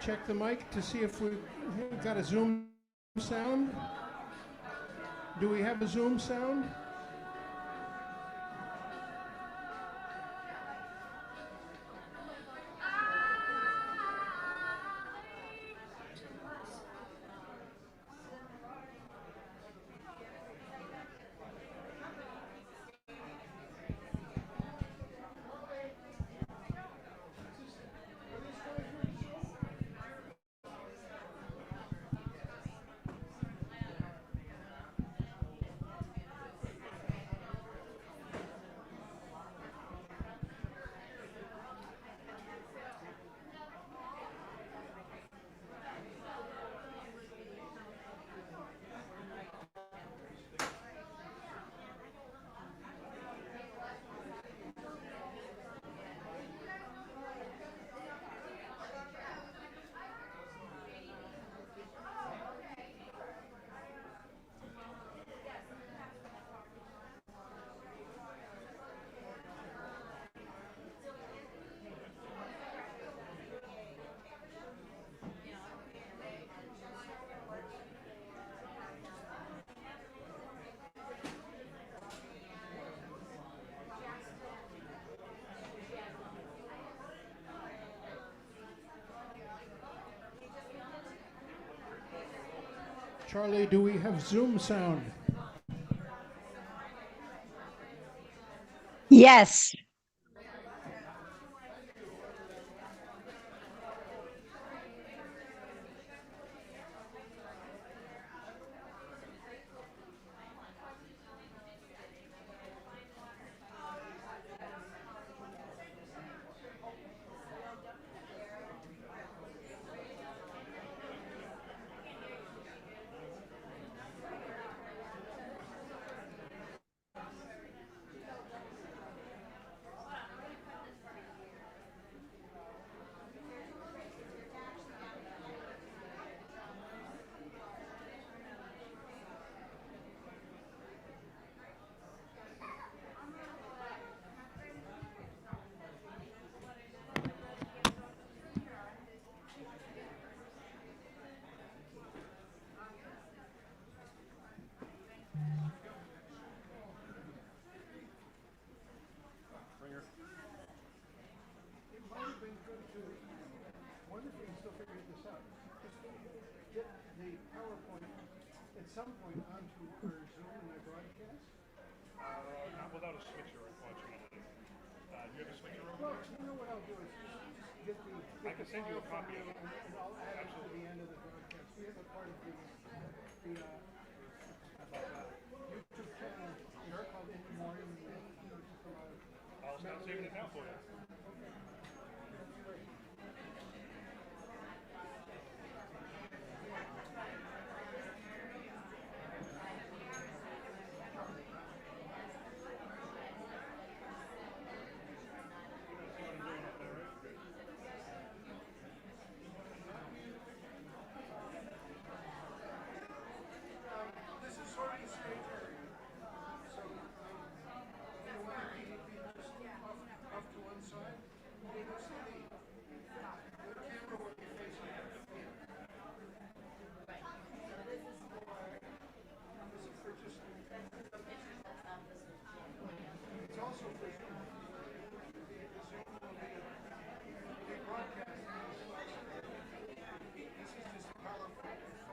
Check the mic to see if we've got a Zoom sound. Do we have a Zoom sound? Charlie, do we have Zoom sound? Yes. Some point onto our Zoom and our broadcast? Not without a switcher, unfortunately. Do you have a switcher over Well, you know what I'll do is just I can send you a copy of it. And I'll add it to Absolutely. the end of the broadcast. We have a part of the YouTube channel here called In the Morning. I'll start saving it now for you. This is sort of the stage area. So, you know, when you be just off to one side, you can see the camera will be facing here. This is for just, it's also for Zoom. The Zoom will be broadcast. This is just a powerful photo.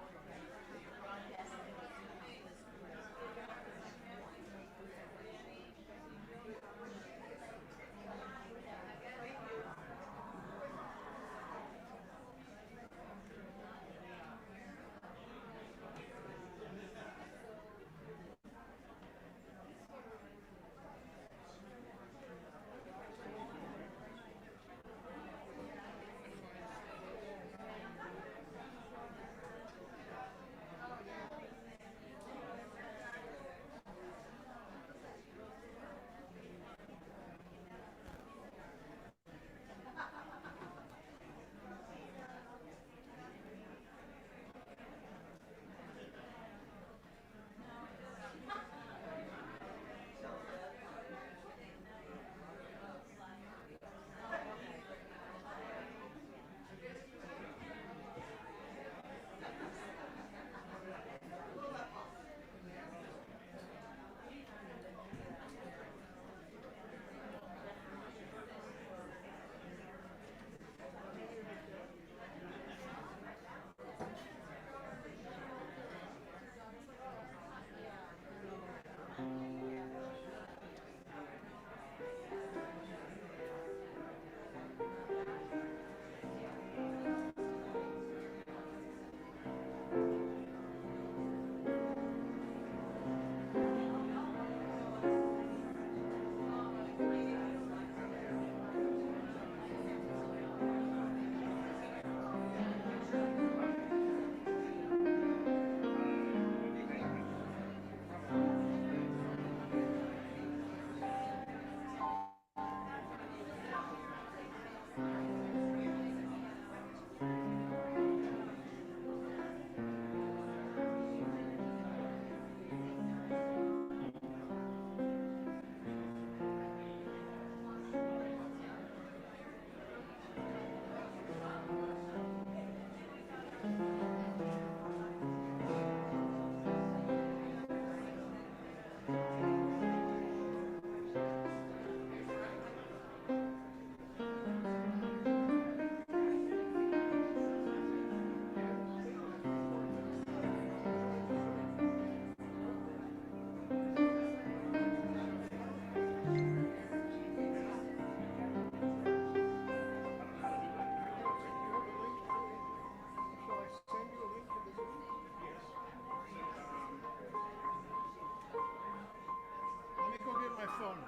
Let me go get my phone.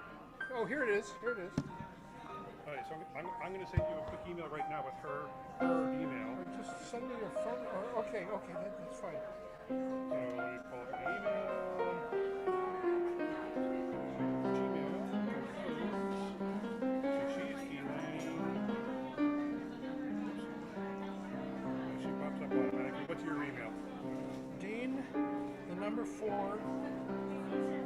Oh, here it is. Here it is. All right, so I'm going to send you a quick email right now with her email. Just send me your phone. Okay, that's fine. So let me pull up the email. Gmail. So she's Elaine. She pops up automatically. What's your email? Dean, the number 4,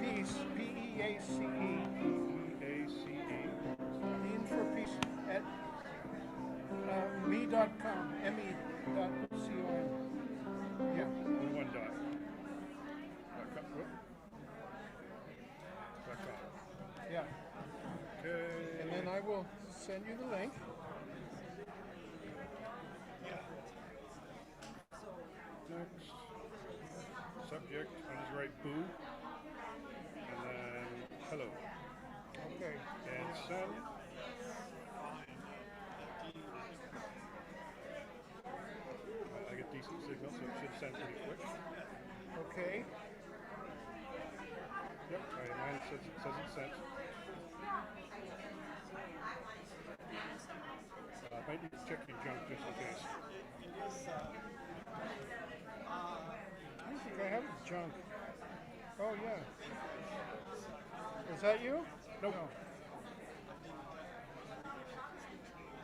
Peace, P-E-A-C-E. P-E-A-C-E. Dean for Peace at me.com. me.com. Yeah. Only one dot. .com. Yeah. Okay. And then I will send you the link. Next. Subject. I'll just write boo. And then hello. Okay. And send. send pretty quick. Okay. Yep. All right, mine says it's sent. Might need to check your junk just in case. I don't think I have junk. Oh, yeah. Is that you? Nope. No.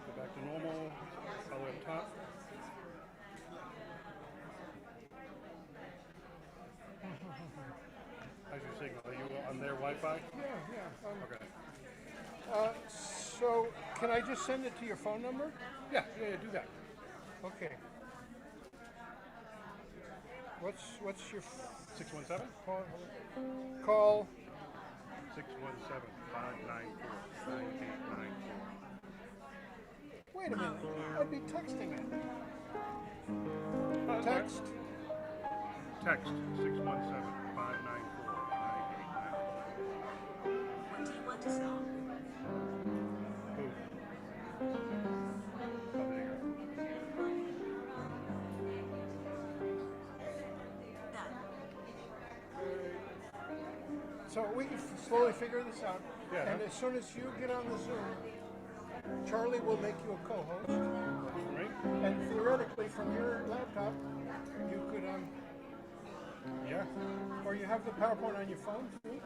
Go back to normal. All the way up top. How's your signal? Are you on their Wi-Fi? Yeah. Okay. So, can I just send it to your phone number? Yeah, do that. Okay. What's your 617? call? 617-594-9894. Wait a minute. I'd be texting it. Oh, Text? Text 617-594-9894. What do you want to sell? Who? Oh, there you go. That. So we can slowly figure this out. Yeah. And as soon as you get on the Zoom, Charlie will make you a co-host. Right? And theoretically, from your laptop, you could, Yeah. or you have the PowerPoint on your phone too.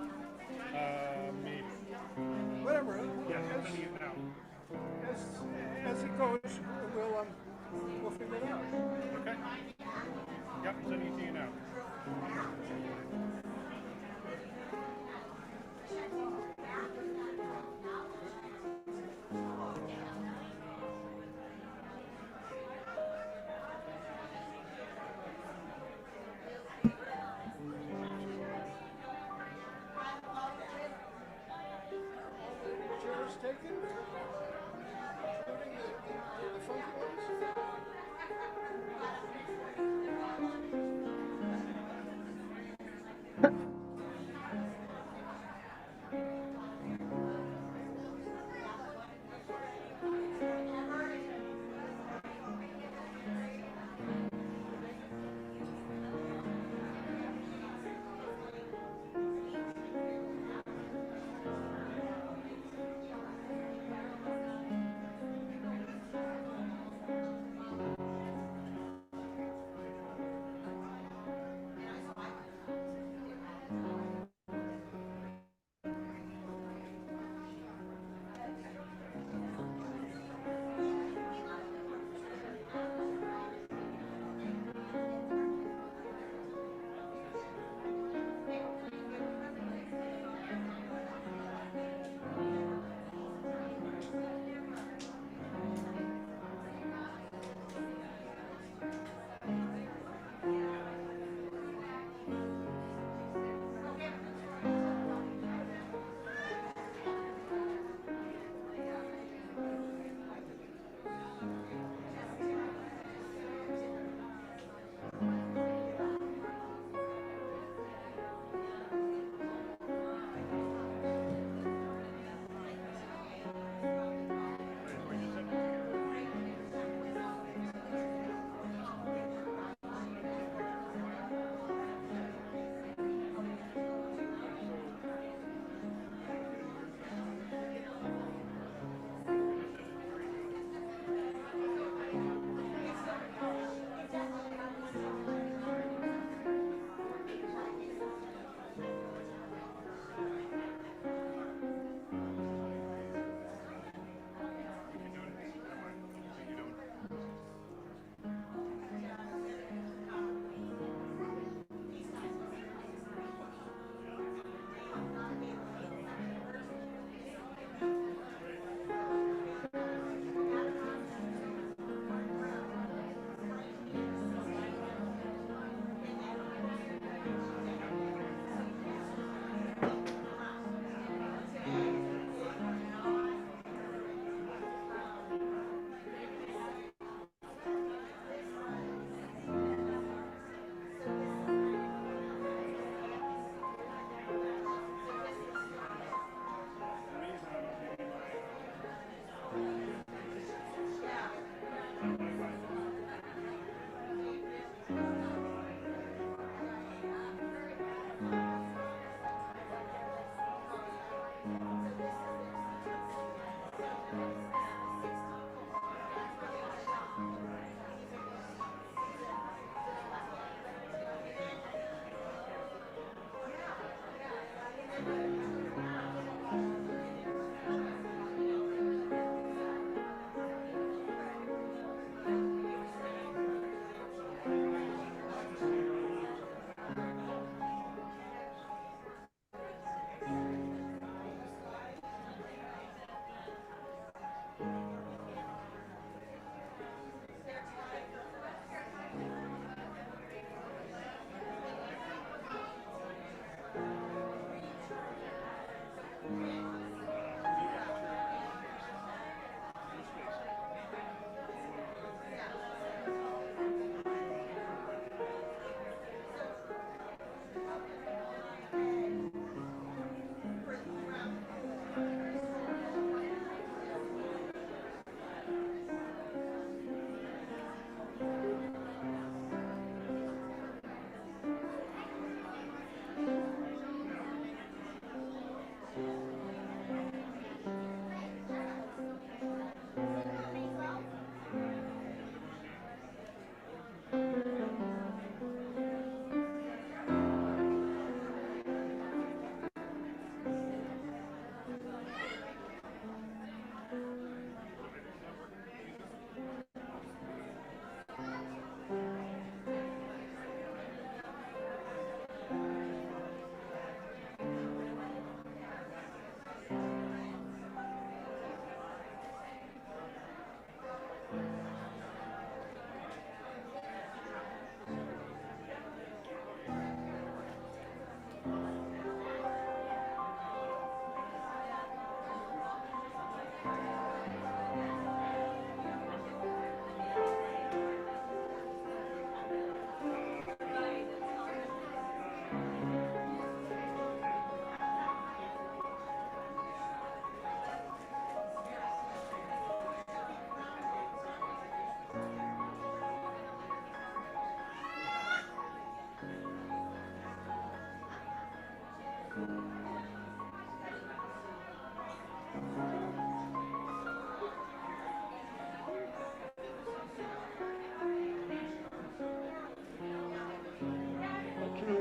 Maybe. Whatever. Yeah, sending it now. As it goes, we'll figure it out. Okay. Yep, sending it to you now. Chairs taken, including the funky ones.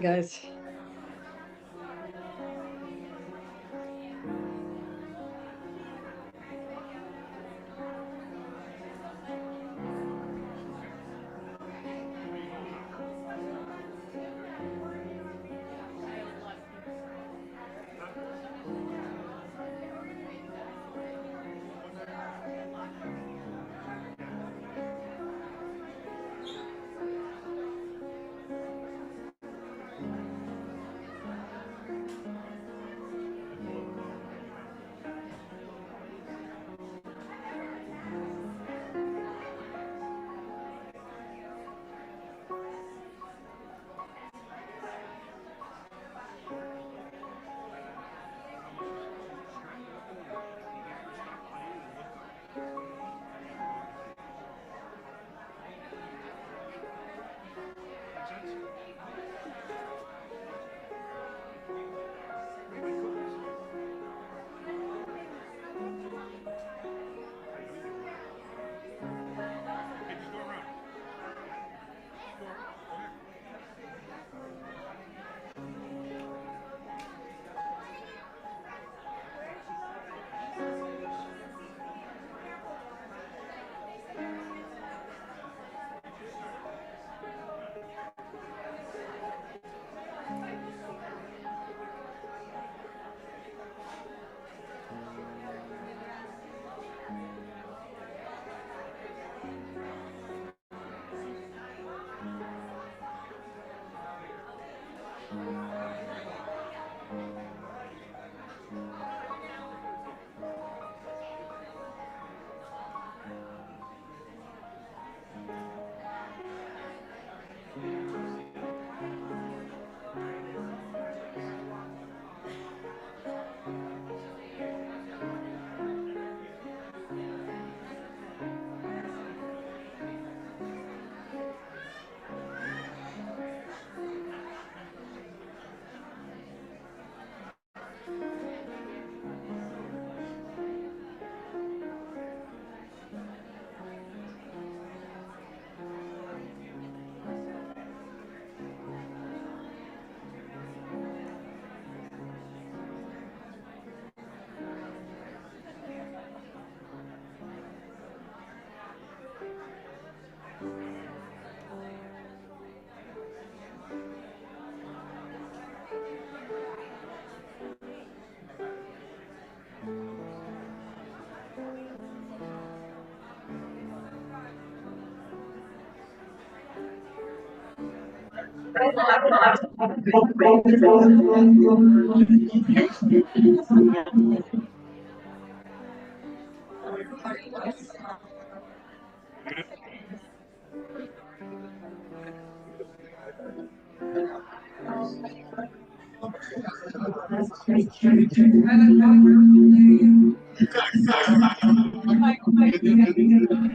guys.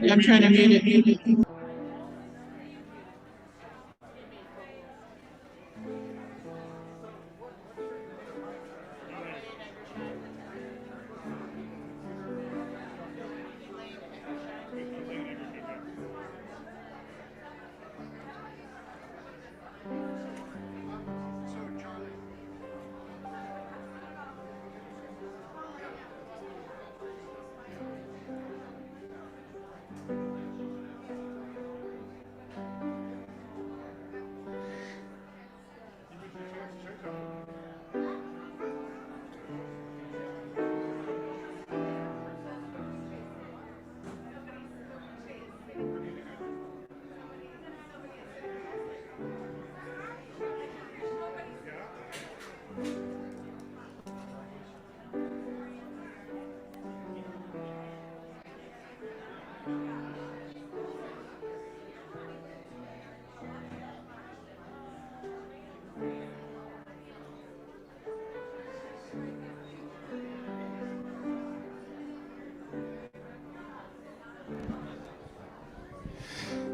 I'm trying to mute it. So, Charlie.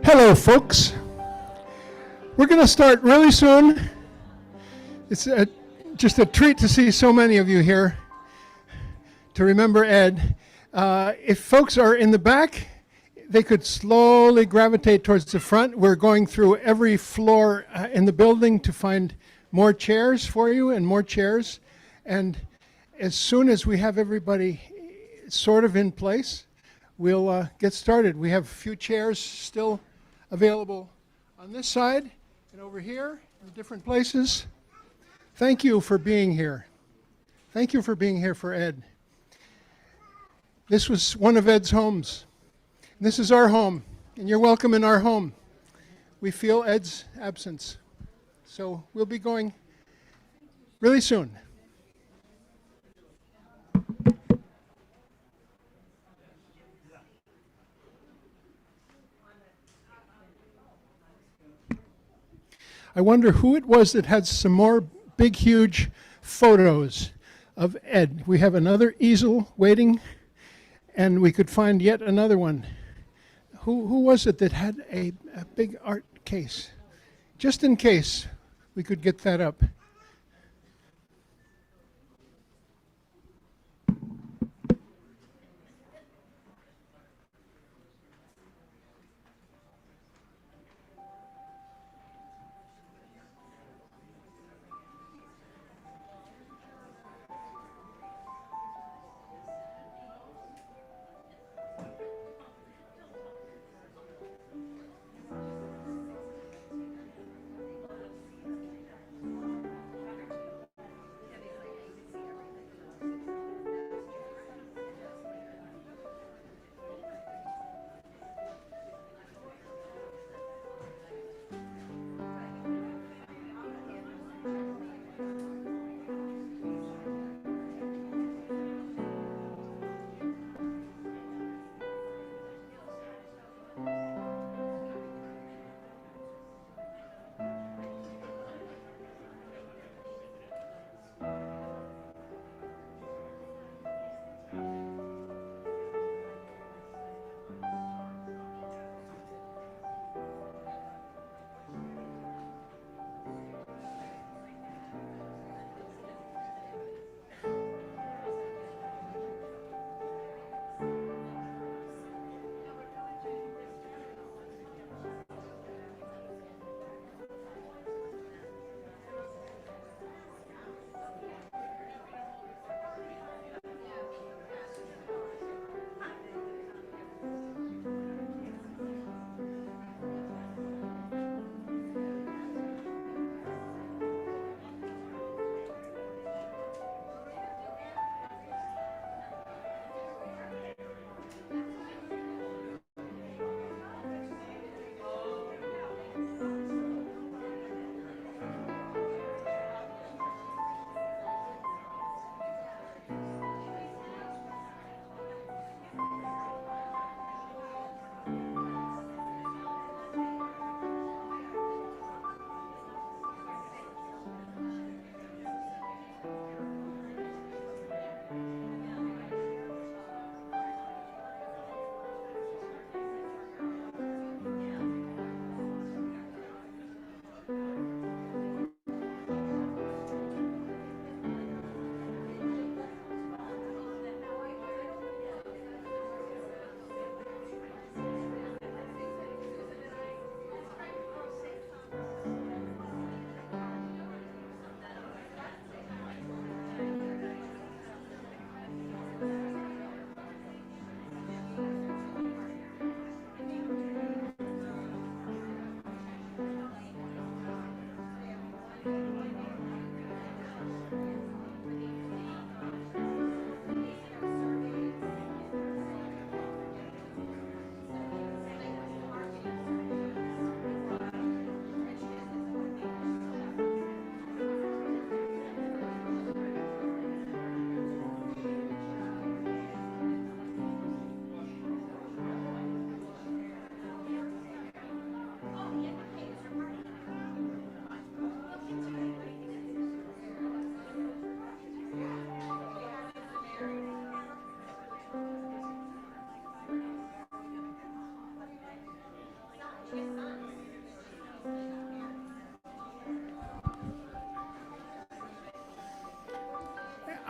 Hello, folks. We're going to start really soon. It's just a treat to see so many of you here to remember Ed. If folks are in the back, they could slowly gravitate towards the front. We're going through every floor in the building to find more chairs for you and more chairs. And as soon as we have everybody sort of in place, we'll get started. We have a few chairs still available on this side and over here in different places. Thank you for being here. Thank you for being here for Ed. This was one of Ed's homes. This is our home, and you're welcome in our home. We feel Ed's absence. So we'll be going really soon. I wonder who it was that had some more big, huge photos of Ed. We have another easel waiting, and we could find yet another one. Who was it that had a big art case? Just in case we could get that up.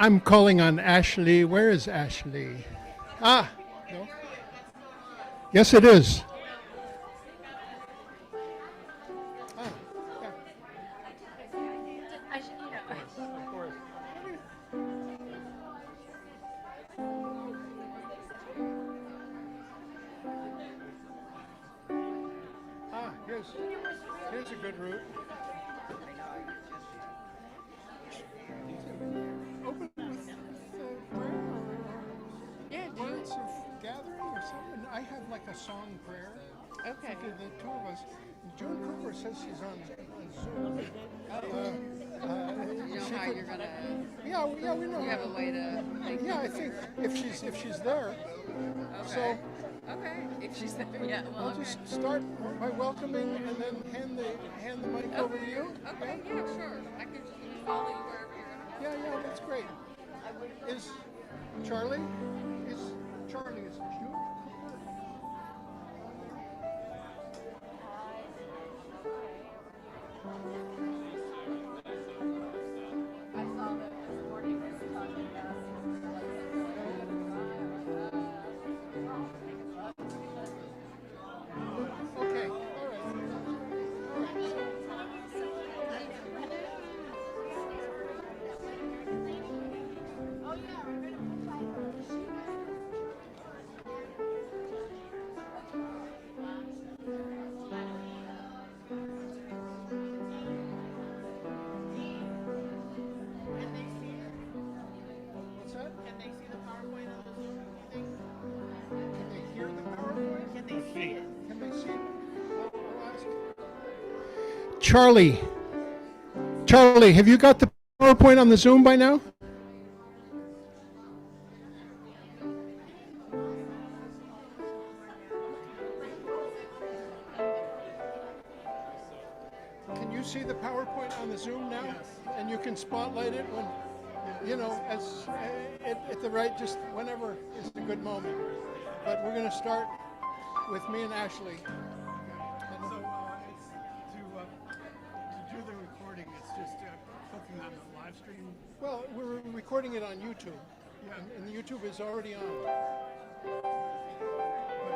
I'm calling on Ashley. Where is Ashley? Ah, no. Yes, it is. Ah, yeah. Here's a good route. Open with prayer. Yeah, do Words of gathering or something. I have like a song prayer. Okay. The two of us. June Cooper says she's on Zoom. You know how you're gonna. Yeah, we know. You have a way to. Yeah, I think if she's there. Okay. Okay. If she's there, yeah. Well, I'll just start by welcoming and then hand the mic over to you. Okay. Yeah. Sure. I can just follow you wherever you're going. Yeah, that's great. Is Charlie? Is June? Okay, all What's that? Can they see the PowerPoint on the Zoom, do you think? Can they hear the PowerPoint? Can they see it? Can they see? I'll ask. Charlie, have you got the PowerPoint on the Zoom by now? Can you see the PowerPoint on the Zoom now? Yes. And you can spotlight it when, as at the right, just whenever is a good moment. But we're going to start with me and Ashley. So it's to do the recording, it's just clicking on the live stream. Well, we're recording it on YouTube, Yeah. and the YouTube is already on. But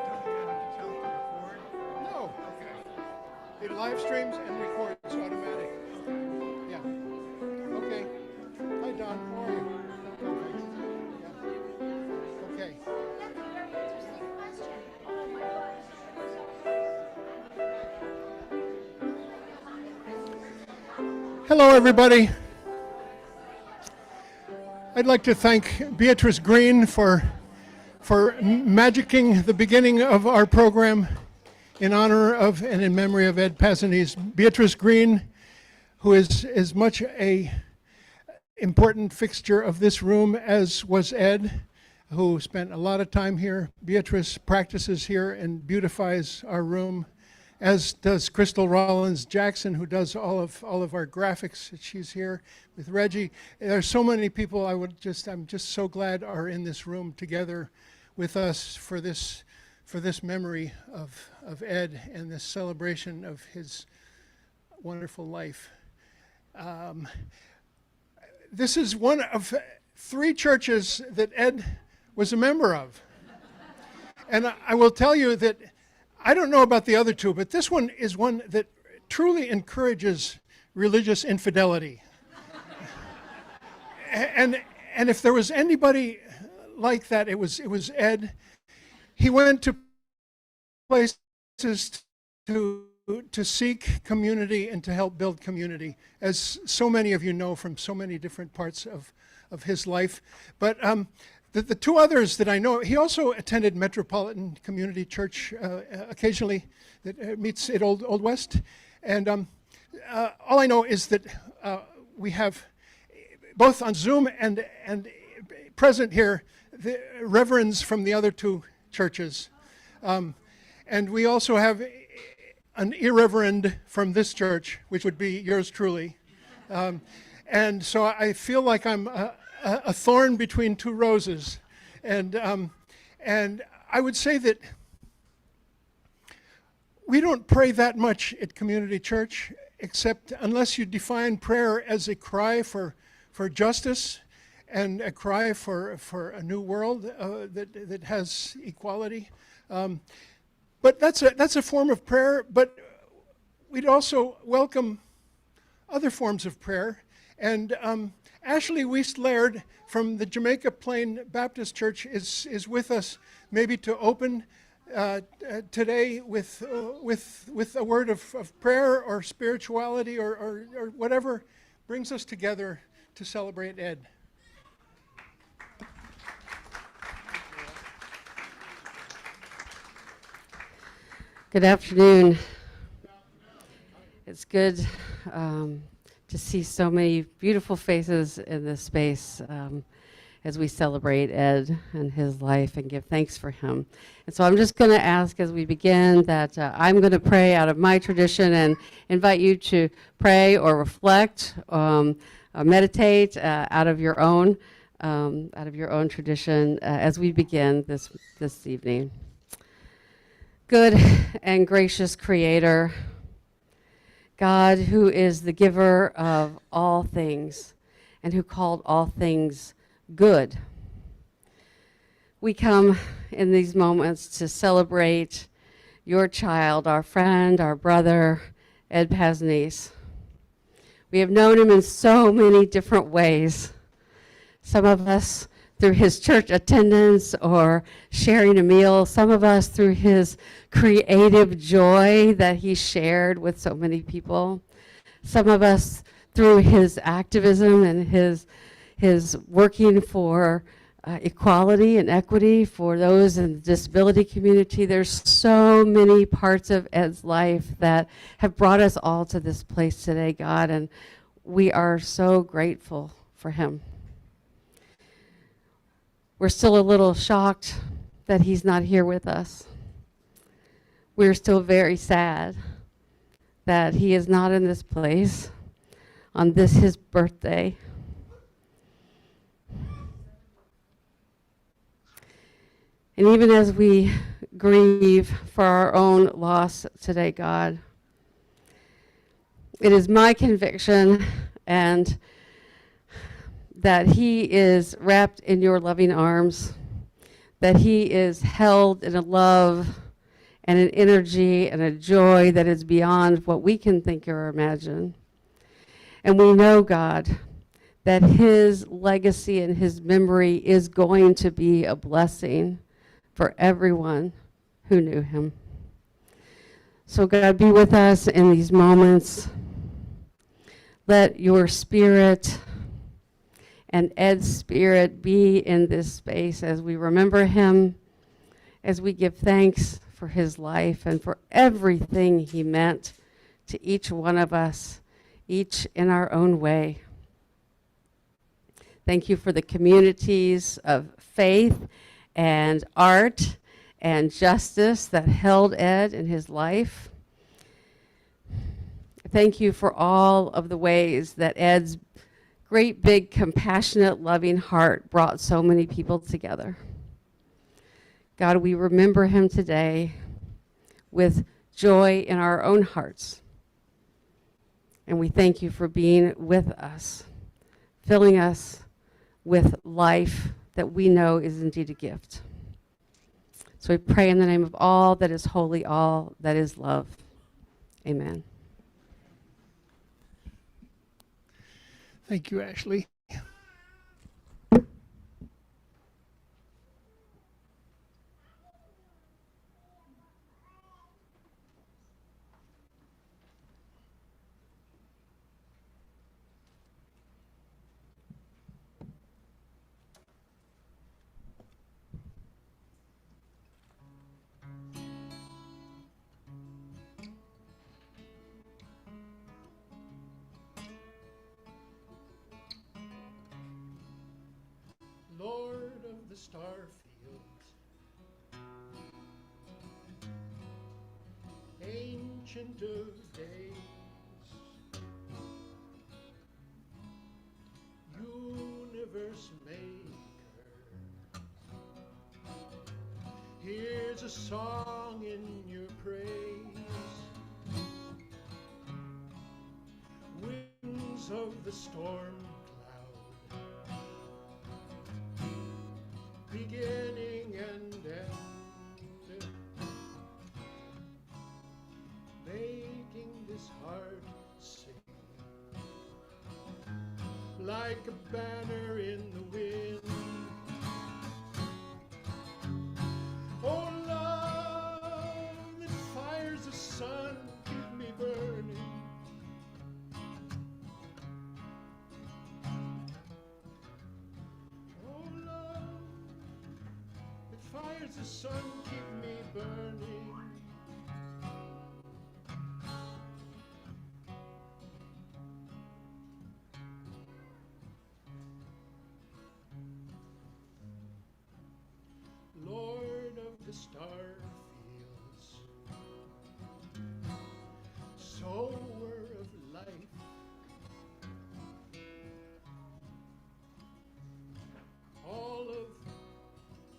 don't you have to tell it to record? No, Okay. it live streams and records automatic. Yeah. Okay. Hi, Don. How are you? Yeah. Okay. Hello, everybody. I'd like to thank Beatrice Green for magicking the beginning of our program in honor of and in memory of Ed Pazzanese. Beatrice Green, who is as much a important fixture of this room as was Ed, who spent a lot of time here. Beatrice practices here and beautifies our room, as does Crystal Rollins Jackson, who does all of our graphics. She's here with Reggie. There are so many people I'm just so glad are in this room together with us for this memory of Ed and this celebration of his wonderful life. This is one of 3 churches that Ed was a member of. And I will tell you that I don't know about the other 2, but this one is one that truly encourages religious infidelity. and if there was anybody like that, it was Ed. He went to places to seek community and to help build community, as so many of you know from so many different parts of his life. But the 2 others that I know, he also attended Metropolitan Community Church occasionally, that meets at Old West. And all I know is that we have, both on Zoom and present here, the reverends from the other 2 churches. And we also have an irreverend from this church, which would be yours truly. And so I feel like I'm a thorn between 2 roses. And I would say that we don't pray that much at Community Church, except unless you define prayer as a cry for justice and a cry for a new world that has equality. But that's a form of prayer, but we'd also welcome other forms of prayer. And Ashley Wiest-Laird from the Jamaica Plain Baptist Church is with us, maybe to open today with a word of prayer or spirituality or whatever brings us together to celebrate Ed. Good afternoon. It's good to see so many beautiful faces in this space as we celebrate Ed and his life and give thanks for him. And so I'm just going to ask as we begin that I'm going to pray out of my tradition and invite you to pray or reflect, meditate out of your own tradition as we begin this evening. Good and gracious Creator, God who is the giver of all things and who called all things good. We come in these moments to celebrate your child, our friend, our brother, Ed Pazzanese. We have known him in so many different ways. Some of us through his church attendance or sharing a meal, some of us through his creative joy that he shared with so many people, some of us through his activism and his working for equality and equity for those in the disability community. There's so many parts of Ed's life that have brought us all to this place today, God, and we are so grateful for him. We're still a little shocked that he's not here with us. We're still very sad that he is not in this place on this his birthday. And even as we grieve for our own loss today, God, it is my conviction and that he is wrapped in your loving arms, that he is held in a love and an energy and a joy that is beyond what we can think or imagine. And we know, God, that his legacy and his memory is going to be a blessing for everyone who knew him. So God, be with us in these moments. Let your spirit and Ed's spirit be in this space as we remember him, as we give thanks for his life and for everything he meant to each one of us, each in our own way. Thank you for the communities of faith and art and justice that held Ed in his life. Thank you for all of the ways that Ed's great, big, compassionate, loving heart brought so many people together. God, we remember him today with joy in our own hearts. And we thank you for being with us, filling us with life that we know is indeed a gift. So we pray in the name of all that is holy, all that is love. Amen. Thank you, Ashley. Lord of the star fields, Ancient of days, universe maker, here's a song in your praise. Winds of the storm cloud, beginning and end, making this heart sing like a banner in the wind. 'Oh, love fires the sun keep me burning. Lord of the star fields, sower of life, all of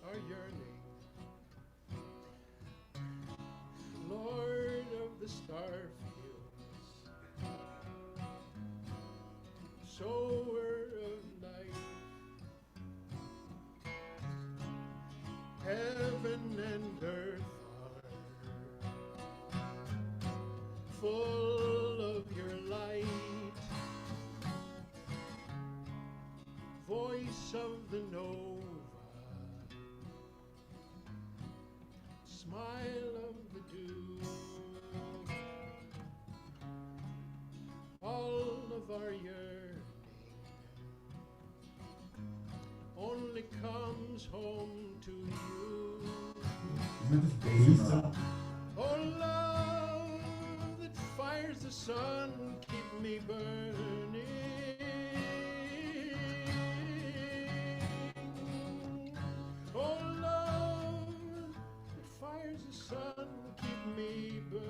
our yearning, Lord of the star fields, sower of life, heaven and earth are full of your light, voice of the nova, smile of the dew, all of our yearning only comes home to you. Oh, love that fires the sun, keep me burning. Oh, love that fires the sun, keep me burning.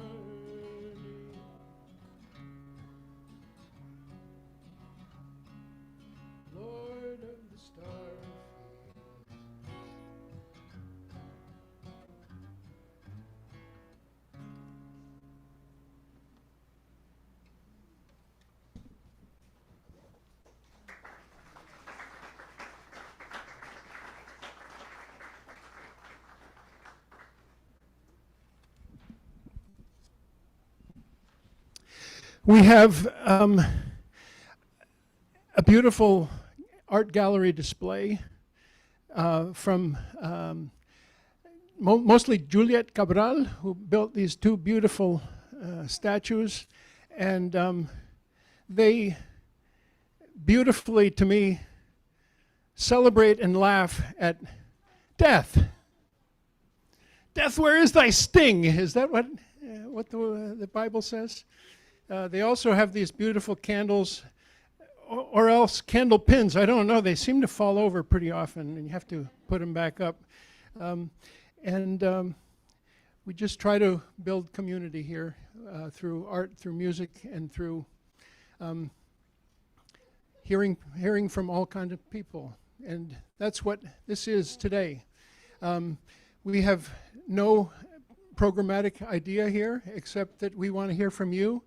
Lord of the star We have a beautiful art gallery display from mostly Juliet Cabral, who built these two beautiful statues. And they beautifully, to me, celebrate and laugh at death. Death, where is thy sting? Is that what the Bible says? They also have these beautiful candles, or else candle pins. I don't know. They seem to fall over pretty often, and you have to put them back up. We just try to build community here through art, through music, and through hearing from all kinds of people. And that's what this is today. We have no programmatic idea here, except that we want to hear from you.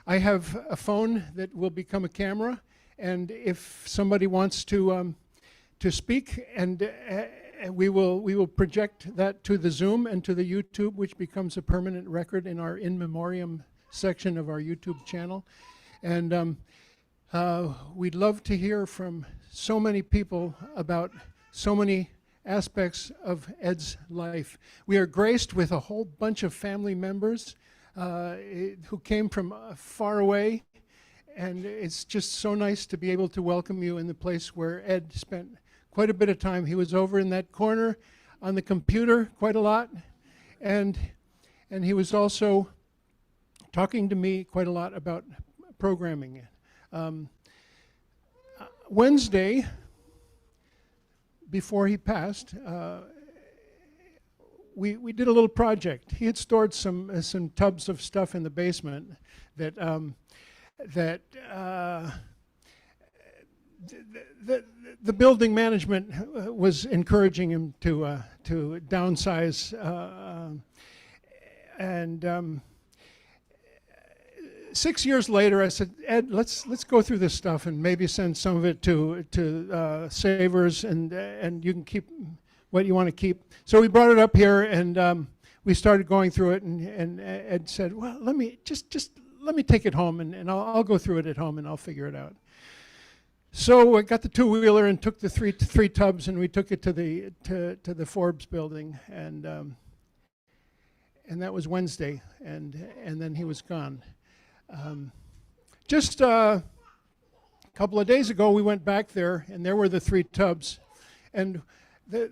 I have a phone that will become a camera, and if somebody wants to speak, and we will project that to the Zoom and to the YouTube, which becomes a permanent record in our in memoriam section of our YouTube channel. And we'd love to hear from so many people about so many aspects of Ed's life. We are graced with a whole bunch of family members who came from far away, and it's just so nice to be able to welcome you in the place where Ed spent quite a bit of time. He was over in that corner on the computer quite a lot, and he was also talking to me quite a lot about programming. Wednesday, before he passed, we did a little project. He had stored some tubs of stuff in the basement that the building management was encouraging him to downsize, and 6 years later, I said, Ed, let's go through this stuff and maybe send some of it to savers, and you can keep what you want to keep. So we brought it up here, and we started going through it, and Ed said, well, let me let me take it home, and I'll go through it at home, and I'll figure it out. So I got the two-wheeler and took the three tubs, and we took it to the Forbes building, and that was Wednesday, and then he was gone. Just a couple of days ago, we went back there, and there were the three tubs, and the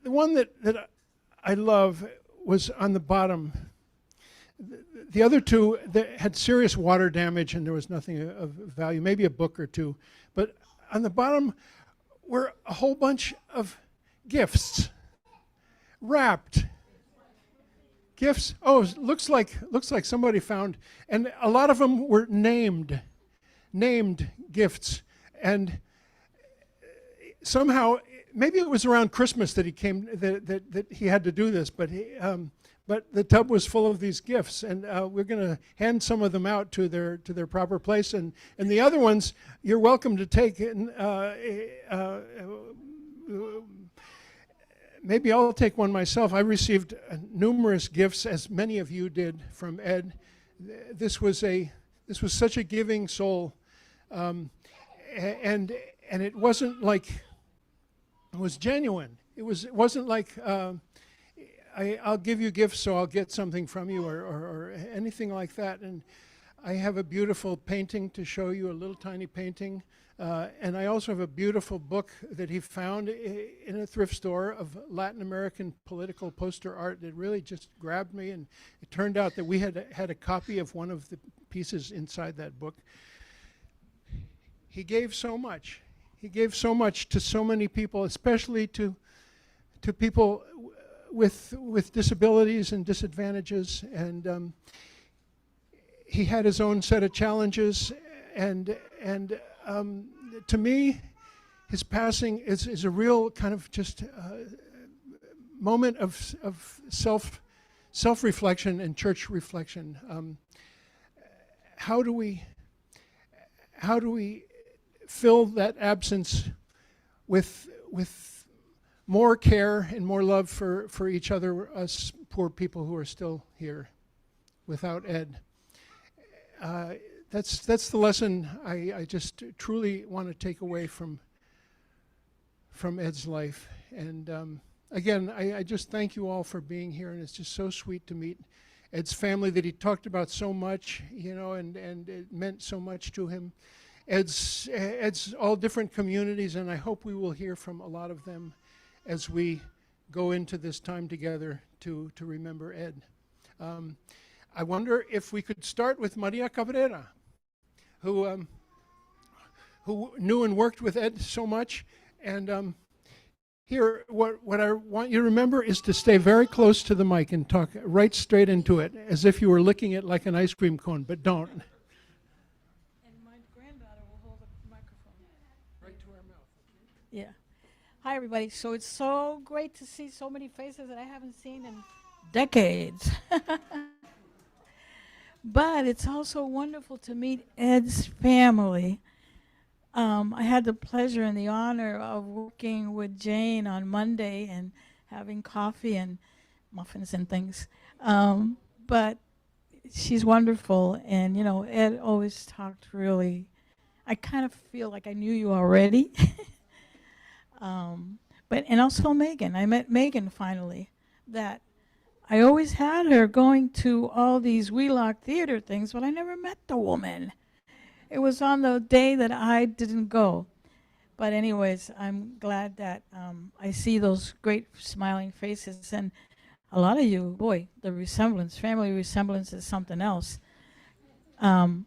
the one that I love was on the bottom. The other two that had serious water damage and there was nothing of value, maybe a book or two. But on the bottom were a whole bunch of gifts, wrapped gifts. Oh, looks like somebody found, and a lot of them were named gifts. And somehow, maybe it was around Christmas that he came, that he had to do this, but the tub was full of these gifts, and we're going to hand some of them out to their proper place, and the other ones you're welcome to take. And maybe I'll take one myself. I received numerous gifts, as many of you did, from Ed. This was such a giving soul, and it wasn't like, it was genuine. It wasn't like I'll give you gifts so I'll get something from you or anything like that. And I have a beautiful painting to show you, a little tiny painting. And I also have a beautiful book that he found in a thrift store of Latin American political poster art that really just grabbed me. And it turned out that we had a copy of one of the pieces inside that book. He gave so much. He gave so much to so many people, especially to people with disabilities and disadvantages. And he had his own set of challenges. And to me, his passing is a real kind of just moment of self-reflection and church reflection. How do we fill that absence with more care and more love for each other, us poor people who are still here without Ed? That's the lesson I just truly want to take away from Ed's life. And again, I just thank you all for being here, and it's just so sweet to meet Ed's family that he talked about so much, and it meant so much to him. Ed's all different communities, and I hope we will hear from a lot of them as we go into this time together to remember Ed. I wonder if we could start with Maria Cabrera, who knew and worked with Ed so much. And here, what I want you to remember is to stay very close to the mic and talk right straight into it, as if you were licking it like an ice cream cone, but don't. And my granddaughter will hold the microphone. Right to our mouth. Yeah. Hi, everybody. So it's so great to see so many faces that I haven't seen in decades. But it's also wonderful to meet Ed's family. I had the pleasure and the honor of working with Jane on Monday and having coffee and muffins and things. But she's wonderful. And, Ed always talked really, I kind of feel like I knew you already. And also Megan. I met Megan finally. That I always had her going to all these Wheelock Theater things, but I never met the woman. It was on the day that I didn't go. But anyways, I'm glad that I see those great smiling faces. And a lot of you, boy, the resemblance, family resemblance is something else. But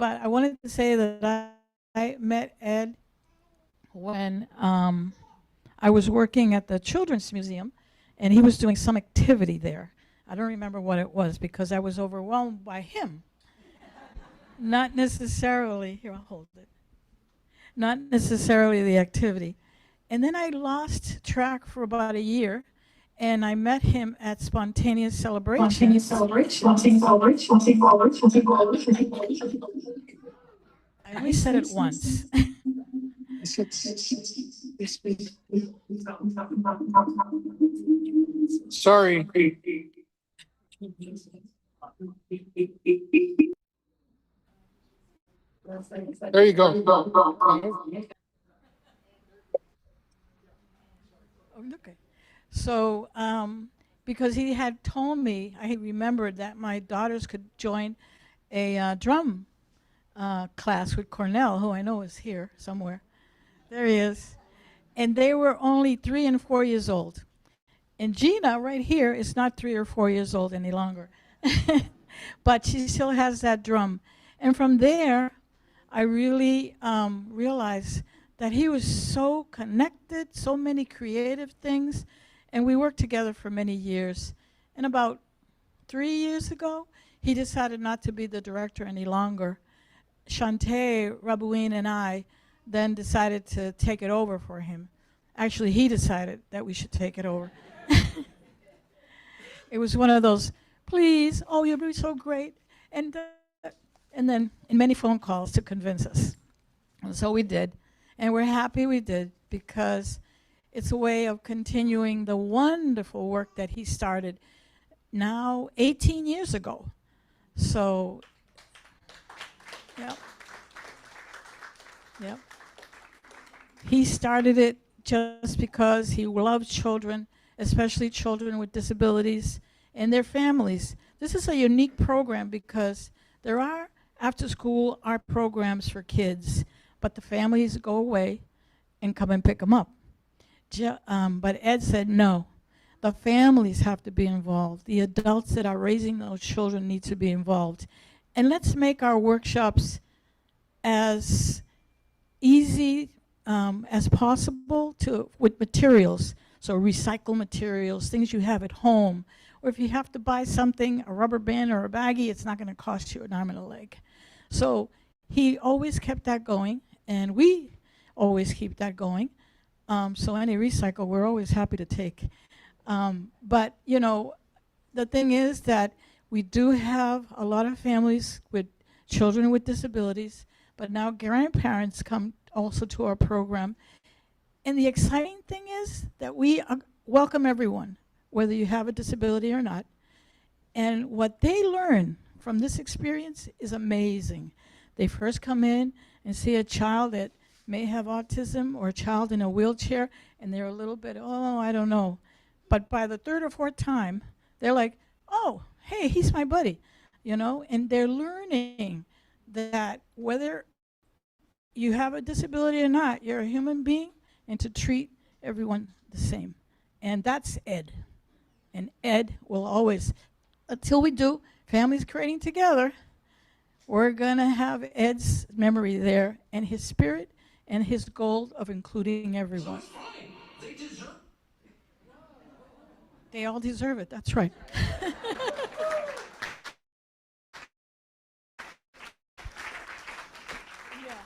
I wanted to say that I met Ed when I was working at the Children's Museum, and he was doing some activity there. I don't remember what it was because I was overwhelmed by him. Not necessarily, here, I'll hold it. Not necessarily the activity. And then I lost track for about a year, and I met him at Spontaneous Celebration. Spontaneous celebration. I only said it once. Sorry. There you go. Okay. So, because he had told me, I had remembered that my daughters could join a drum class with Cornell, who I know is here somewhere. There he is. And they were only 3 and 4 years old. And Gina, right here, is not 3 or 4 years old any longer. But she still has that drum. And from there, I really realized that he was so connected, so many creative things, and we worked together for many years. And about 3 years ago, he decided not to be the director any longer. Shantae Rabuin and I then decided to take it over for him. Actually, he decided that we should take it over. It was one of those, please, oh, you'll be so great. And then in many phone calls to convince us. And so we did. And we're happy we did, because it's a way of continuing the wonderful work that he started now 18 years ago. So, yep. Yep. He started it just because he loved children, especially children with disabilities and their families. This is a unique program because there are after-school art programs for kids, but the families go away and come and pick them up. But Ed said, no, the families have to be involved. The adults that are raising those children need to be involved. And let's make our workshops as easy as possible with materials. So recycle materials, things you have at home. Or if you have to buy something, a rubber band or a baggie, it's not going to cost you an arm and a leg. So he always kept that going, and we always keep that going. So any recycle, we're always happy to take. But, you know, the thing is that we do have a lot of families with children with disabilities, but now grandparents come also to our program. And the exciting thing is that we welcome everyone, whether you have a disability or not. And what they learn from this experience is amazing. They first come in and see a child that may have autism or a child in a wheelchair, and they're a little bit, oh, I don't know. But by the third or fourth time, they're like, oh, hey, he's my buddy, you know? And they're learning that whether you have a disability or not, you're a human being, and to treat everyone the same. And that's Ed. And Ed will always, until we do Families Creating Together, we're going to have Ed's memory there and his spirit and his goal of including everyone. So it's fine. They deserve it. They all deserve it. That's right. Yeah.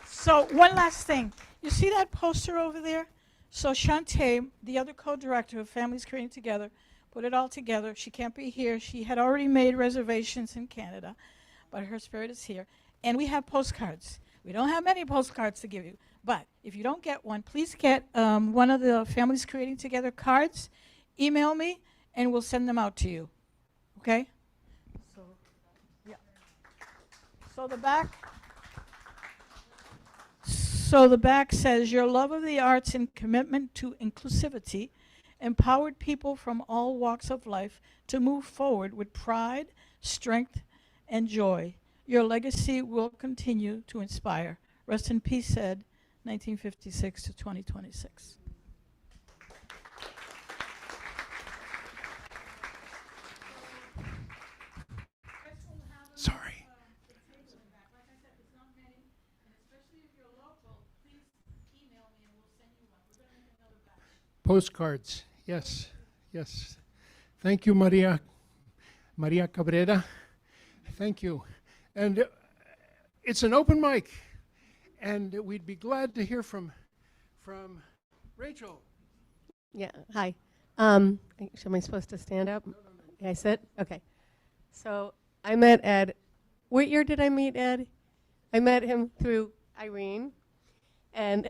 So one last thing. You see that poster over there? So Shantae, the other co-director of Families Creating Together, put it all together. She can't be here. She had already made reservations in Canada, but her spirit is here. And we have postcards. We don't have many postcards to give you, but if you don't get one, please get one of the Families Creating Together cards. Email me, and we'll send them out to you. Okay? So, yeah. So the back says, your love of the arts and commitment to inclusivity empowered people from all walks of life to move forward with pride, strength, and joy. Your legacy will continue to inspire. Rest in peace, Ed, 1956 to 2026. Sorry. Postcards, yes, yes. Thank you, Maria Cabrera. Thank you. And it's an open mic, and we'd be glad to hear from Rachel. Yeah, hi. Am I supposed to stand up? No. Can I sit? Okay. So I met Ed. What year did I meet Ed? I met him through Irene, and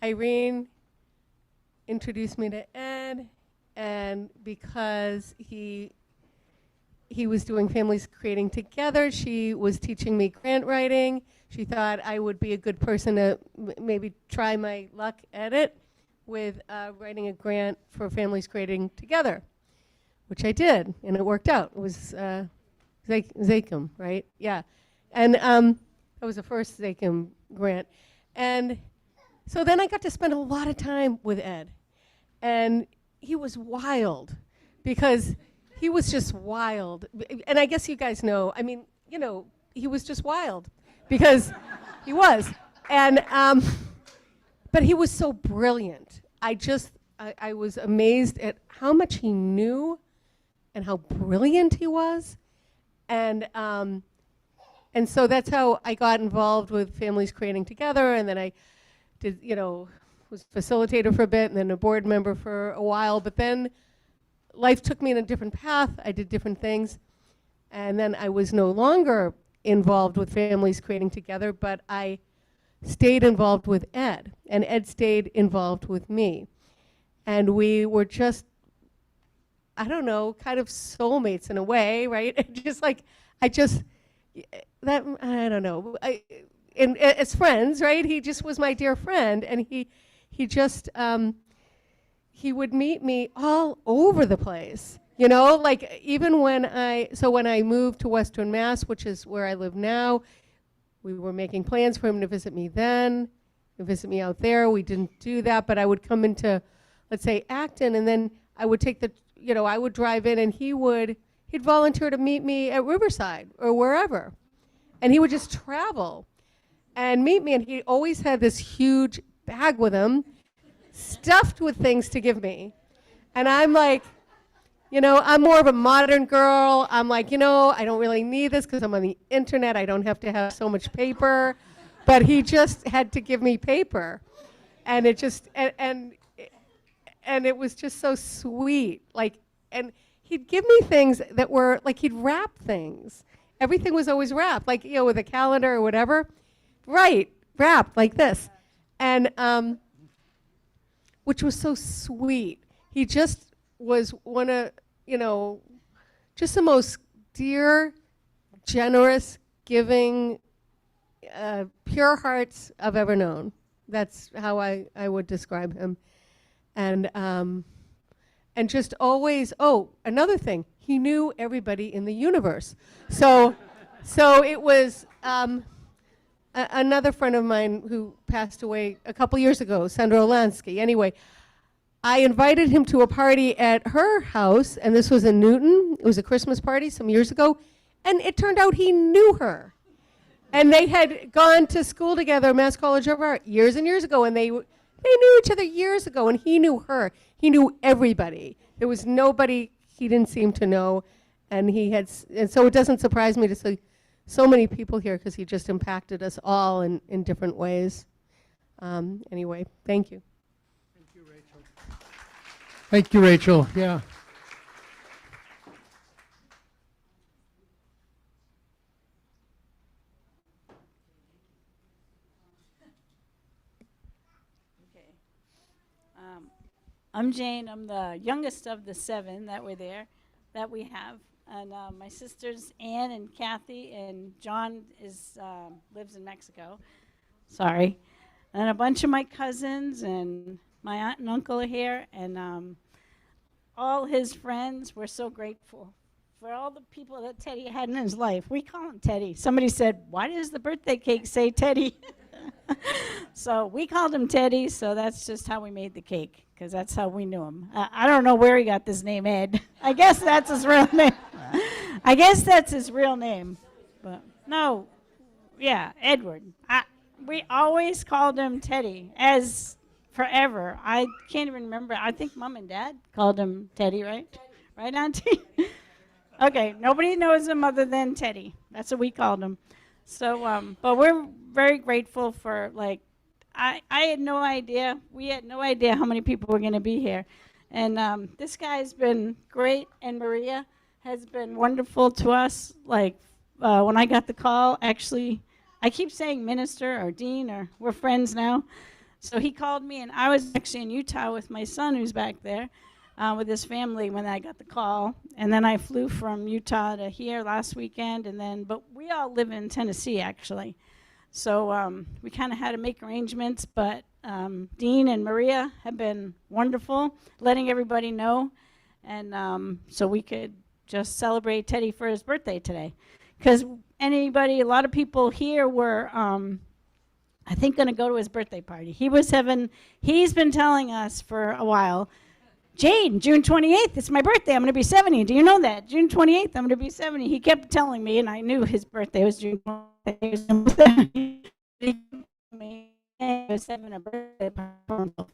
Irene introduced me to Ed, and because he was doing Families Creating Together, she was teaching me grant writing. She thought I would be a good person to maybe try my luck at it with writing a grant for Families Creating Together, which I did, and it worked out. It was ZACM, right? Yeah. And that was the first ZACM grant. And so then I got to spend a lot of time with Ed. And he was wild because he was just wild. And I guess you guys know, I mean, you know, he was just wild because he was. And, but he was so brilliant. I was amazed at how much he knew and how brilliant he was. And so that's how I got involved with Families Creating Together, and then I did, you know, was facilitator for a bit, and then a board member for a while, but then life took me in a different path. I did different things, and then I was no longer involved with Families Creating Together, but I stayed involved with Ed, and Ed stayed involved with me. And we were just, I don't know, kind of soulmates in a way, right? Just like, I don't know. As friends, right? He just was my dear friend, and he just, he would meet me all over the place. You know, like even when I moved to Western Mass, which is where I live now, we were making plans for him to visit me then, to visit me out there. We didn't do that, but I would come into, let's say, Acton, and then I would take I would drive in, and he'd volunteer to meet me at Riverside or wherever. And he would just travel and meet me, and he always had this huge bag with him, stuffed with things to give me. And I'm like, you know, I'm more of a modern girl. I'm like, you know, I don't really need this because I'm on the internet. I don't have to have so much paper. But he just had to give me paper. And it just, and it was just so sweet. Like, and he'd give me things that were, like he'd wrap things. Everything was always wrapped, like, you know, with a calendar or whatever. Right, wrapped like this. And, which was so sweet. He just was one of, you know, just the most dear, generous, giving, pure hearts I've ever known. That's how I would describe him. And just always, another thing, he knew everybody in the universe. So it was another friend of mine who passed away a couple years ago, Sandra Olansky. Anyway, I invited him to a party at her house, and this was in Newton. It was a Christmas party some years ago, and it turned out he knew her. And they had gone to school together, Mass College of Art, years and years ago, and they knew each other years ago, and he knew her. He knew everybody. There was nobody he didn't seem to know, and so it doesn't surprise me to see so many people here because he just impacted us all in different ways. Anyway, thank you. Thank you, Rachel. Thank you, Rachel. Yeah. I'm Jane. I'm the youngest of the 7 that were there, that we have. And my sisters, Ann and Kathy, and John lives in Mexico. Sorry. And a bunch of my cousins and my aunt and uncle are here. And all his friends. We're so grateful for all the people that Teddy had in his life. We call him Teddy. Somebody said, why does the birthday cake say Teddy? So we called him Teddy, so that's just how we made the cake, because that's how we knew him. I don't know where he got this name, Ed. I guess that's his real name. I guess that's his real name. But no, yeah, Edward. We always called him Teddy, as forever. I can't even remember. I think Mom and Dad called him Teddy, right? Right, Auntie? Okay, nobody knows him other than Teddy. That's what we called him. So, but we're very grateful for, like, I had no idea. We had no idea how many people were going to be here. And this guy's been great, and Maria has been wonderful to us. Like, when I got the call, actually, I keep saying minister or dean, or we're friends now. So he called me, and I was actually in Utah with my son, who's back there, with his family when I got the call. And then I flew from Utah to here last weekend, but we all live in Tennessee, actually. So we kind of had to make arrangements, but Dean and Maria have been wonderful, letting everybody know. And so we could just celebrate Teddy for his birthday today. Because a lot of people here were, I think, going to go to his birthday party. He's been telling us for a while, Jane, June 28th, it's my birthday. I'm going to be 70. Do you know that? June 28th, I'm going to be 70. He kept telling me, and I knew his birthday was June 28th. He was going to be 70. He told me he was having a birthday party. So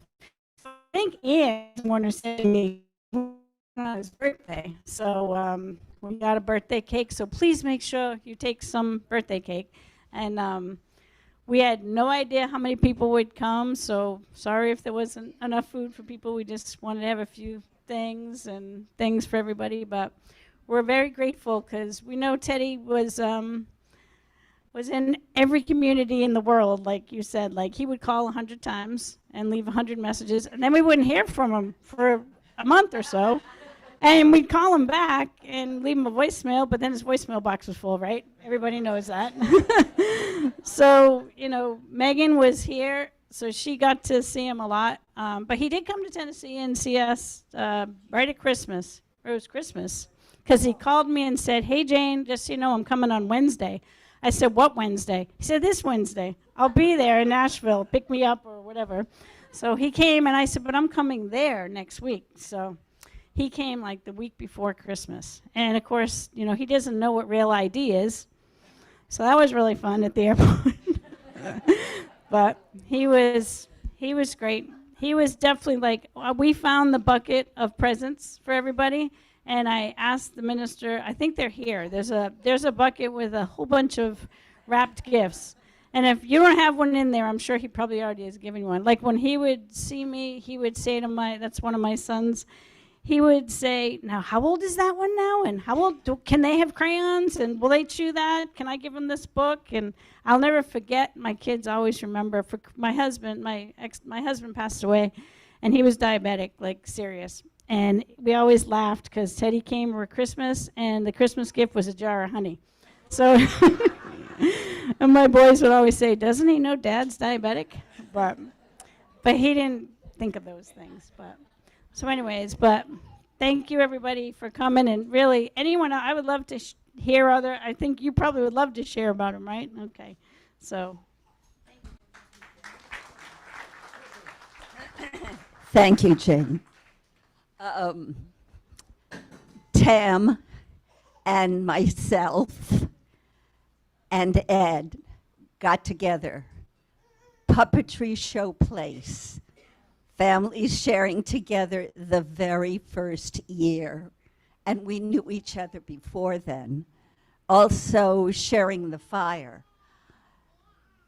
I think Ian Warner said to me on his birthday. So we got a birthday cake. So please make sure you take some birthday cake. And we had no idea how many people would come, so sorry if there wasn't enough food for people. We just wanted to have a few things and things for everybody, but we're very grateful because we know Teddy was in every community in the world, like you said. Like, he would call 100 times and leave 100 messages, and then we wouldn't hear from him for a month or so. And we'd call him back and leave him a voicemail, but then his voicemail box was full, right? Everybody knows that. So, Megan was here, so she got to see him a lot. But he did come to Tennessee and see us right at Christmas. It was Christmas. Because he called me and said, hey, Jane, just so you know, I'm coming on Wednesday. I said, what Wednesday? He said, this Wednesday. I'll be there in Nashville. Pick me up or whatever. So he came, and I said, but I'm coming there next week. So he came like the week before Christmas. And, of course, he doesn't know what Real ID is. So that was really fun at the airport. But he was great. He was definitely like, we found the bucket of presents for everybody. And I asked the minister, I think they're here. There's a bucket with a whole bunch of wrapped gifts. And if you don't have one in there, I'm sure he probably already is giving one. Like, when he would see me, he would say to that's one of my sons, he would say, now, how old is that one now? And how old, can they have crayons? And will they chew that? Can I give them this book? And I'll never forget, my kids always remember, for my husband, my husband passed away, and he was diabetic, like serious. And we always laughed because Teddy came for Christmas, and the Christmas gift was a jar of honey. So, and my boys would always say, doesn't he know Dad's diabetic? But he didn't think of those things. So anyways, but thank you, everybody, for coming. And really, anyone, I would love to hear I think you probably would love to share about him, right? Okay. So. Thank you, Jane. Tam and myself and Ed got together. Puppetry show place. Families sharing together the very first year. And we knew each other before then. Also sharing the fire.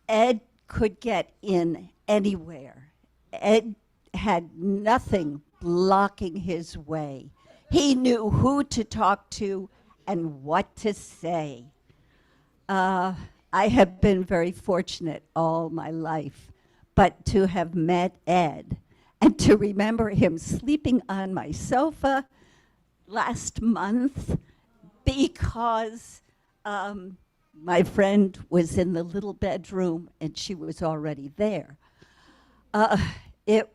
Ed could get in anywhere. Ed had nothing blocking his way. He knew who to talk to and what to say. I have been very fortunate all my life, but to have met Ed and to remember him sleeping on my sofa last month because my friend was in the little bedroom and she was already there. It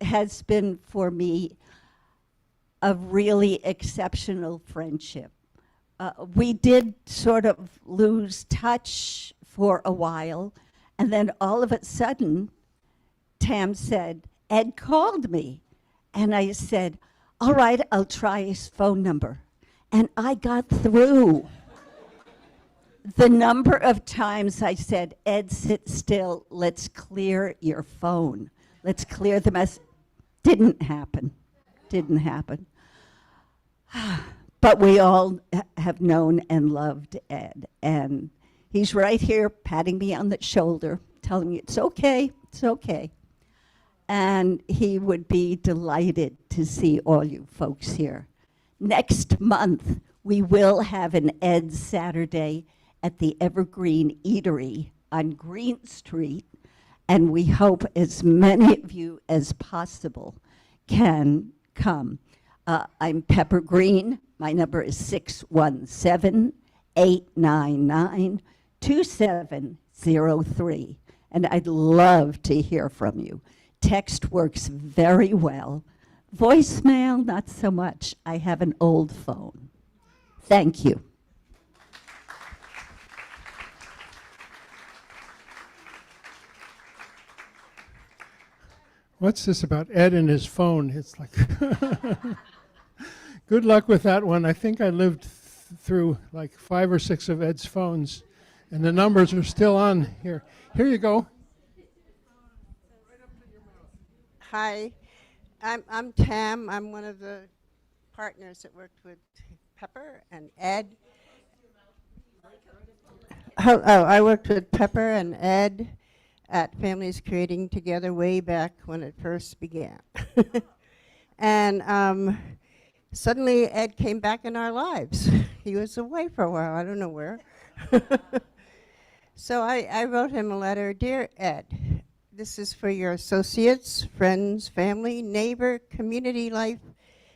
has been for me a really exceptional friendship. We did sort of lose touch for a while, and then all of a sudden, Tam said, Ed called me. And I said, all right, I'll try his phone number. And I got through. The number of times I said, Ed, sit still, let's clear your phone. Let's clear the mess. Didn't happen. But we all have known and loved Ed. And he's right here patting me on the shoulder, telling me it's okay, it's okay. And he would be delighted to see all you folks here. Next month, we will have an Ed Saturday at the Evergreen Eatery on Green Street. And we hope as many of you as possible can come. I'm Pepper Green. My number is 617-899-2703. And I'd love to hear from you. Text works very well. Voicemail, not so much. I have an old phone. Thank you. What's this about Ed and his phone? It's like, good luck with that one. I think I lived through like 5 or 6 of Ed's phones, and the numbers are still on here. Here you go. Hi, I'm Tam. I'm one of the partners that worked with Pepper and Ed. I worked with Pepper and Ed at Families Creating Together way back when it first began. And suddenly Ed came back in our lives. He was away for a while, I don't know where. So I wrote him a letter. Dear Ed, this is for your associates, friends, family, neighbor, community life,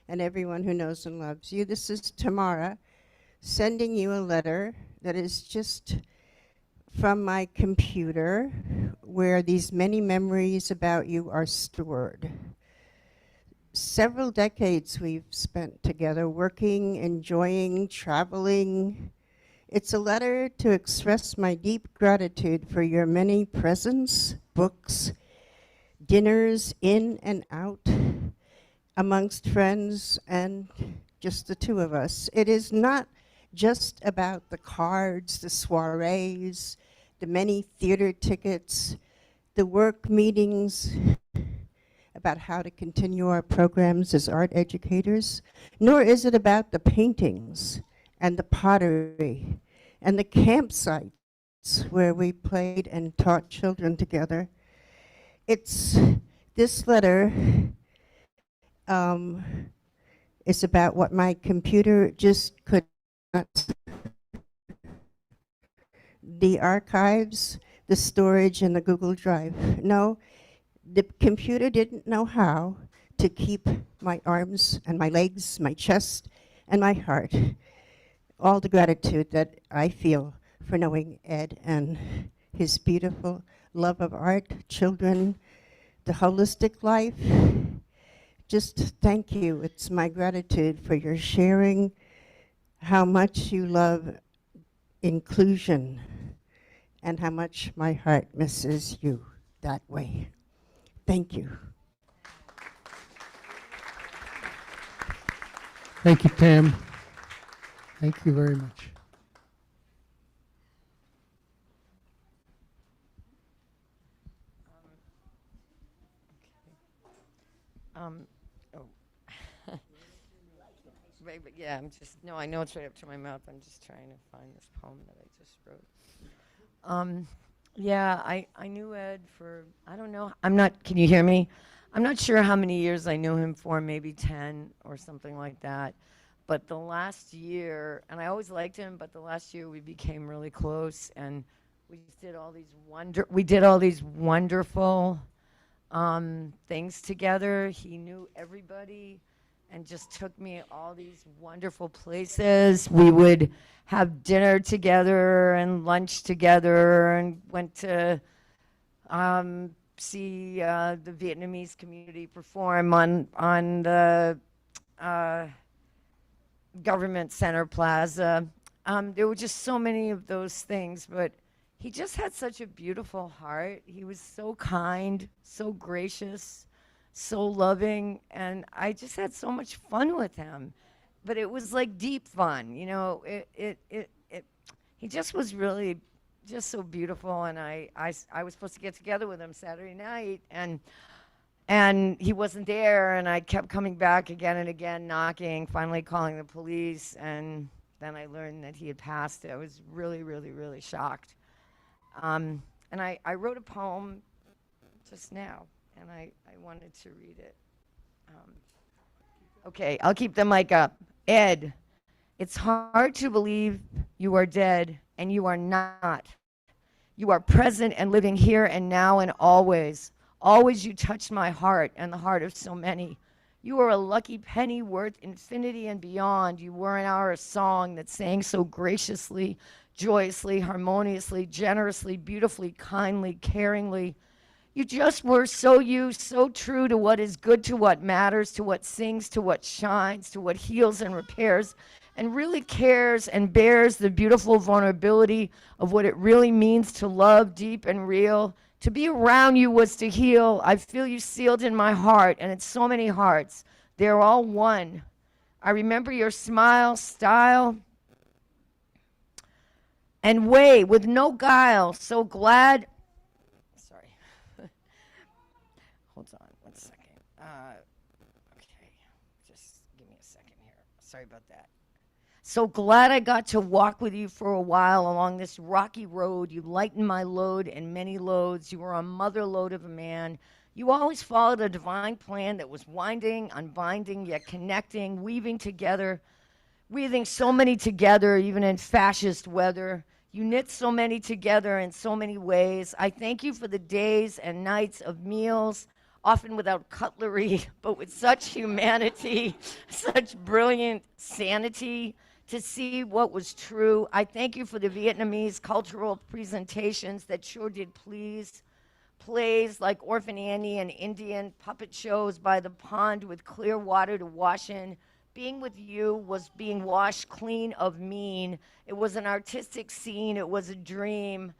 and everyone who knows and loves you. This is Tamara sending you a letter that is just from my computer where these many memories about you are stored. Several decades we've spent together working, enjoying, traveling. It's a letter to express my deep gratitude for your many presents, books, dinners in and out, amongst friends and just the two of us. It is not just about the cards, the soirees, the many theater tickets, the work meetings about how to continue our programs as art educators, nor is it about the paintings and the pottery and the campsites where we played and taught children together. It's this letter is about what my computer just could not. The archives, the storage, and the Google Drive. No, the computer didn't know how to keep my arms and my legs, my chest, and my heart. All the gratitude that I feel for knowing Ed and his beautiful love of art, children, the holistic life. Just thank you. It's my gratitude for your sharing how much you love inclusion and how much my heart misses you that way. Thank you. Thank you, Tam. Thank you very much. Oh. Right, but yeah, I know it's right up to my mouth. I'm just trying to find this poem that I just wrote. Yeah, I knew Ed for, I don't know, can you hear me? I'm not sure how many years I knew him for, maybe 10 or something like that. But the last year, and I always liked him, but the last year we became really close, and we did all these wonderful things together. He knew everybody and just took me all these wonderful places. We would have dinner together and lunch together and went to see the Vietnamese community perform on the Government Center Plaza. There were just so many of those things, but he just had such a beautiful heart. He was so kind, so gracious, so loving, and I just had so much fun with him. But it was like deep fun, you know. He just was really just so beautiful, and I was supposed to get together with him Saturday night, and he wasn't there, and I kept coming back again and again, knocking, finally calling the police, and then I learned that he had passed. I was really, really, really shocked. And I wrote a poem just now, and I wanted to read it. Okay, I'll keep the mic up. Ed, it's hard to believe you are dead, and you are not. You are present and living here and now and always. Always you touch my heart and the heart of so many. You are a lucky penny worth infinity and beyond. You were in our song that sang so graciously, joyously, harmoniously, generously, beautifully, kindly, caringly. You just were so you, so true to what is good, to what matters, to what sings, to what shines, to what heals and repairs, and really cares and bears the beautiful vulnerability of what it really means to love deep and real, To be around you was to heal. I feel you sealed in my heart, and it's so many hearts. They're all one. I remember your smile, style, and way with no guile. So glad. Sorry. Hold on one second. Okay. Just give me a second here. Sorry about that. So glad I got to walk with you for a while along this rocky road. You lightened my load and many loads. You were a mother load of a man. You always followed a divine plan that was winding, unbinding, yet connecting, weaving together, weaving so many together, even in fascist weather. You knit so many together in so many ways. I thank you for the days and nights of meals, often without cutlery, but with such humanity, such brilliant sanity to see what was true. I thank you for the Vietnamese cultural presentations that sure did please. Plays like Orphan Annie and Indian puppet shows by the pond with clear water to wash in. Being with you was being washed clean of mean. It was an artistic scene. It was a dream.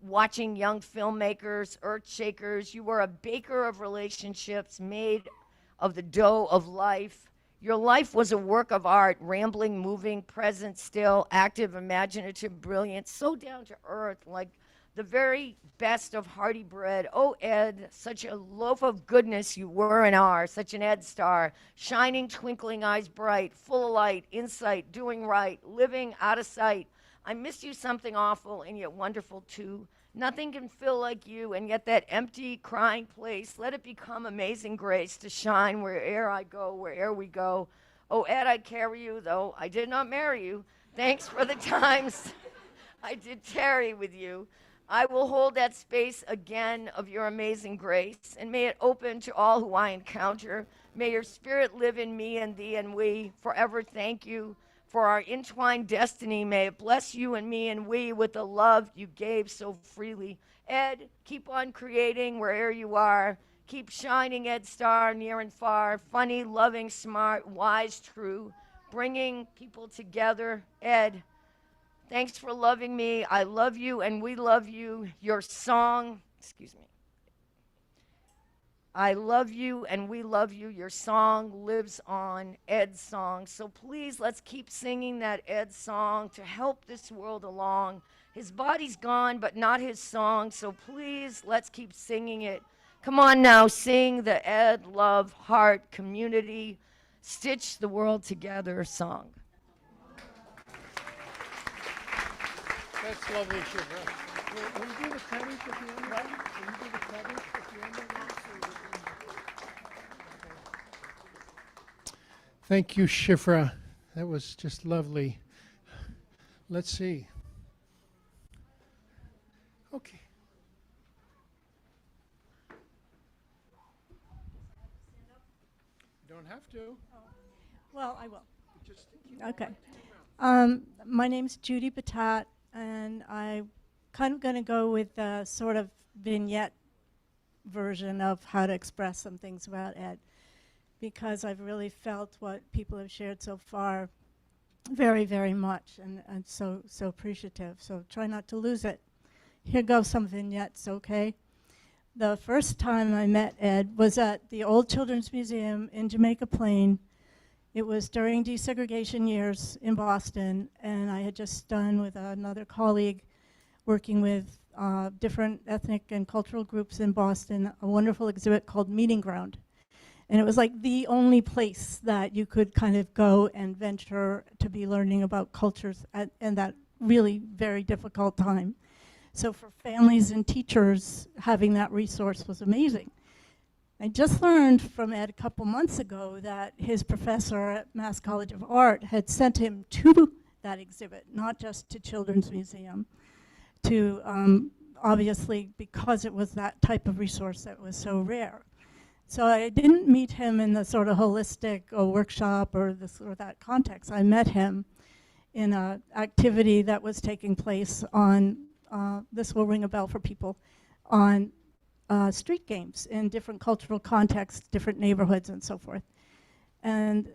Watching young filmmakers, earth shakers. You were a baker of relationships made of the dough of life. Your life was a work of art, rambling, moving, present, still, active, imaginative, brilliant, so down to earth, like the very best of hearty bread. Oh, Ed, such a loaf of goodness you were and are, such an Ed star, shining, twinkling eyes bright, full of light, insight, doing right, living out of sight. I miss you something awful and yet wonderful too. Nothing can fill like you, and yet that empty, crying place, let it become amazing grace to shine where'er I go, where'er we go. Oh, Ed, I carry you, though I did not marry you. Thanks for the times I did tarry with you. I will hold that space again of your amazing grace, and may it open to all who I encounter. May your spirit live in me and thee and we. Forever thank you for our entwined destiny. May it bless you and me and we with the love you gave so freely. Ed, keep on creating wherever you are. Keep shining, Ed Star, near and far. Funny, loving, smart, wise, true. Bringing people together. Ed, thanks for loving me. I love you and we love you. Your song, excuse me. I love you and we love you. Your song lives on, Ed's song. So please, let's keep singing that Ed song to help this world along. His body's gone, but not his song. So please, let's keep singing it. Come on now, sing the Ed, love, heart, community, stitch the world together song. That's lovely, Shivra. Will you do the credits at the end of that? Will you do the credits at the end of that? Thank you, Shifra. That was just lovely. Let's see. Okay. You don't have to. Well, I will. Just Okay. My name's Judy Batat, and I'm kind of going to go with the sort of vignette version of how to express some things about Ed, because I've really felt what people have shared so far very, very much, and so appreciative. So try not to lose it. Here goes some vignettes, okay? The first time I met Ed was at the Old Children's Museum in Jamaica Plain. It was during desegregation years in Boston, and I had just done with another colleague working with different ethnic and cultural groups in Boston, a wonderful exhibit called Meeting Ground. And it was like the only place that you could kind of go and venture to be learning about cultures in that really very difficult time. So for families and teachers, having that resource was amazing. I just learned from Ed a couple months ago that his professor at Mass College of Art had sent him to that exhibit, not just to Children's Museum, to obviously because it was that type of resource that was so rare. So I didn't meet him in the sort of holistic workshop or this or that context. I met him in an activity that was taking place on, this will ring a bell for people, on street games in different cultural contexts, different neighborhoods and so forth. And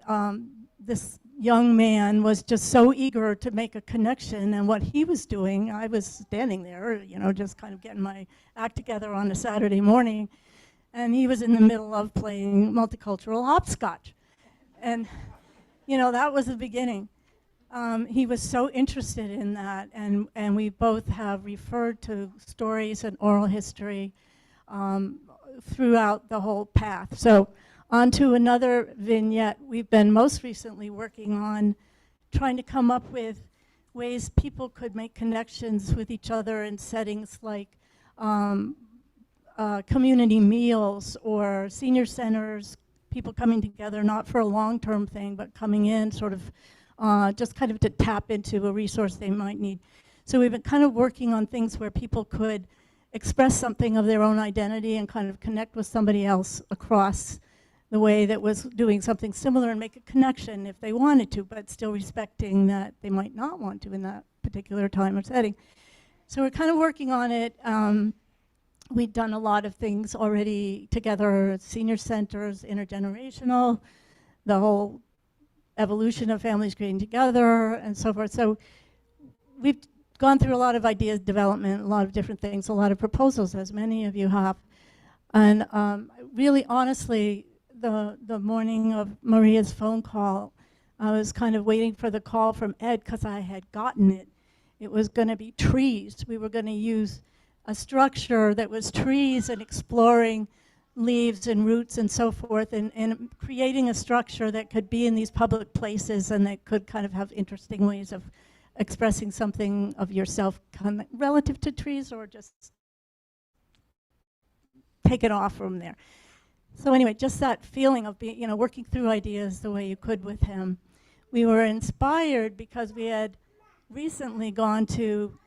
this young man was just so eager to make a connection, and what he was doing, I was standing there, you know, just kind of getting my act together on a Saturday morning, and he was in the middle of playing multicultural hopscotch. And, you know, that was the beginning. He was so interested in that, and we both have referred to stories and oral history throughout the whole path. So on to another vignette. We've been most recently working on trying to come up with ways people could make connections with each other in settings like community meals or senior centers, people coming together, not for a long-term thing, but coming in sort of just kind of to tap into a resource they might need. So we've been kind of working on things where people could express something of their own identity and kind of connect with somebody else across the way that was doing something similar and make a connection if they wanted to, but still respecting that they might not want to in that particular time or setting. So we're kind of working on it. We've done a lot of things already together, senior centers, intergenerational, the whole evolution of families creating together and so forth. So we've gone through a lot of ideas development, a lot of different things, a lot of proposals, as many of you have. And really, honestly, the morning of Maria's phone call, I was kind of waiting for the call from Ed because I had gotten it. It was going to be trees. We were going to use a structure that was trees and exploring leaves and roots and so forth, and creating a structure that could be in these public places and that could kind of have interesting ways of expressing something of yourself kind of relative to trees, or just take it off from there. So anyway, just that feeling of being, you know, working through ideas the way you could with him. We were inspired because we had recently gone to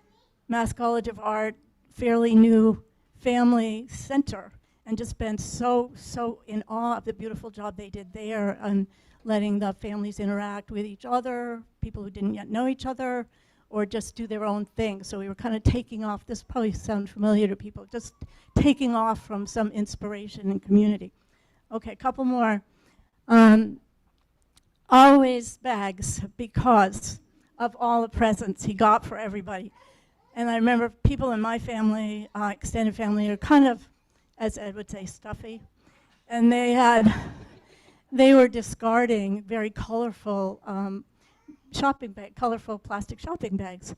Mass College of Art, fairly new family center, and just been so in awe of the beautiful job they did there and letting the families interact with each other, people who didn't yet know each other, or just do their own thing. So we were kind of taking off, this probably sounds familiar to people, just taking off from some inspiration and community. Okay, a couple more. Always bags, because of all the presents he got for everybody. And I remember people in my family, extended family, are kind of, as Ed would say, stuffy. And they were discarding very colorful colorful plastic shopping bags.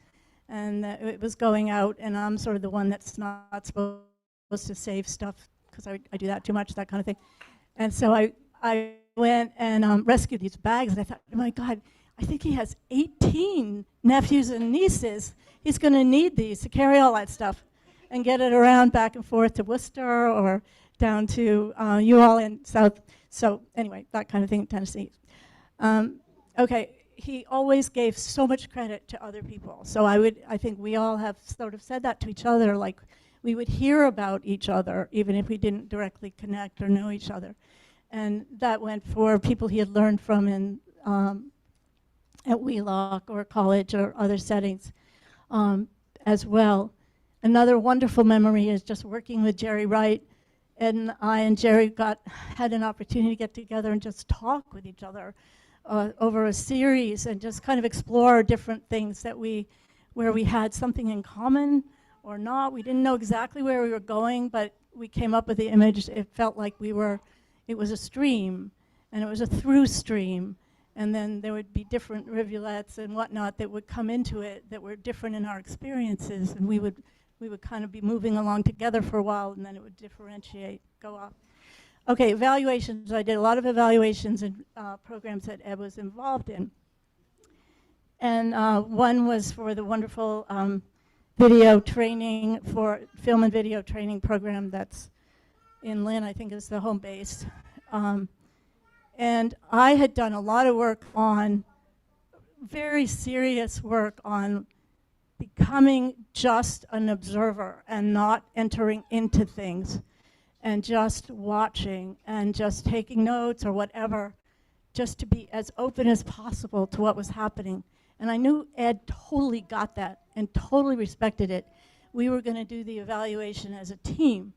And it was going out, and I'm sort of the one that's not supposed to save stuff because I do that too much, that kind of thing. And so I went and rescued these bags, and I thought, oh my God, I think he has 18 nephews and nieces. He's going to need these to carry all that stuff and get it around back and forth to Worcester or down to you all in South. So anyway, that kind of thing in Tennessee. Okay, he always gave so much credit to other people. So I think we all have sort of said that to each other, like we would hear about each other even if we didn't directly connect or know each other. And that went for people he had learned from in at Wheelock or college or other settings as well. Another wonderful memory is just working with Jerry Wright. And I and Jerry had an opportunity to get together and just talk with each other over a series and just kind of explore different things where we had something in common or not. We didn't know exactly where we were going, but we came up with the image. It felt like it was a stream, and it was a through stream. And then there would be different rivulets and whatnot that would come into it that were different in our experiences, and we would kind of be moving along together for a while, and then it would differentiate, go off. Okay, evaluations. I did a lot of evaluations and programs that Ed was involved in. And one was for the wonderful video training, for film and video training program that's in Lynn, I think is the home base. And I had done a lot of work on, very serious work on becoming just an observer and not entering into things and just watching and just taking notes or whatever, just to be as open as possible to what was happening. And I knew Ed totally got that and totally respected it. We were going to do the evaluation as a team.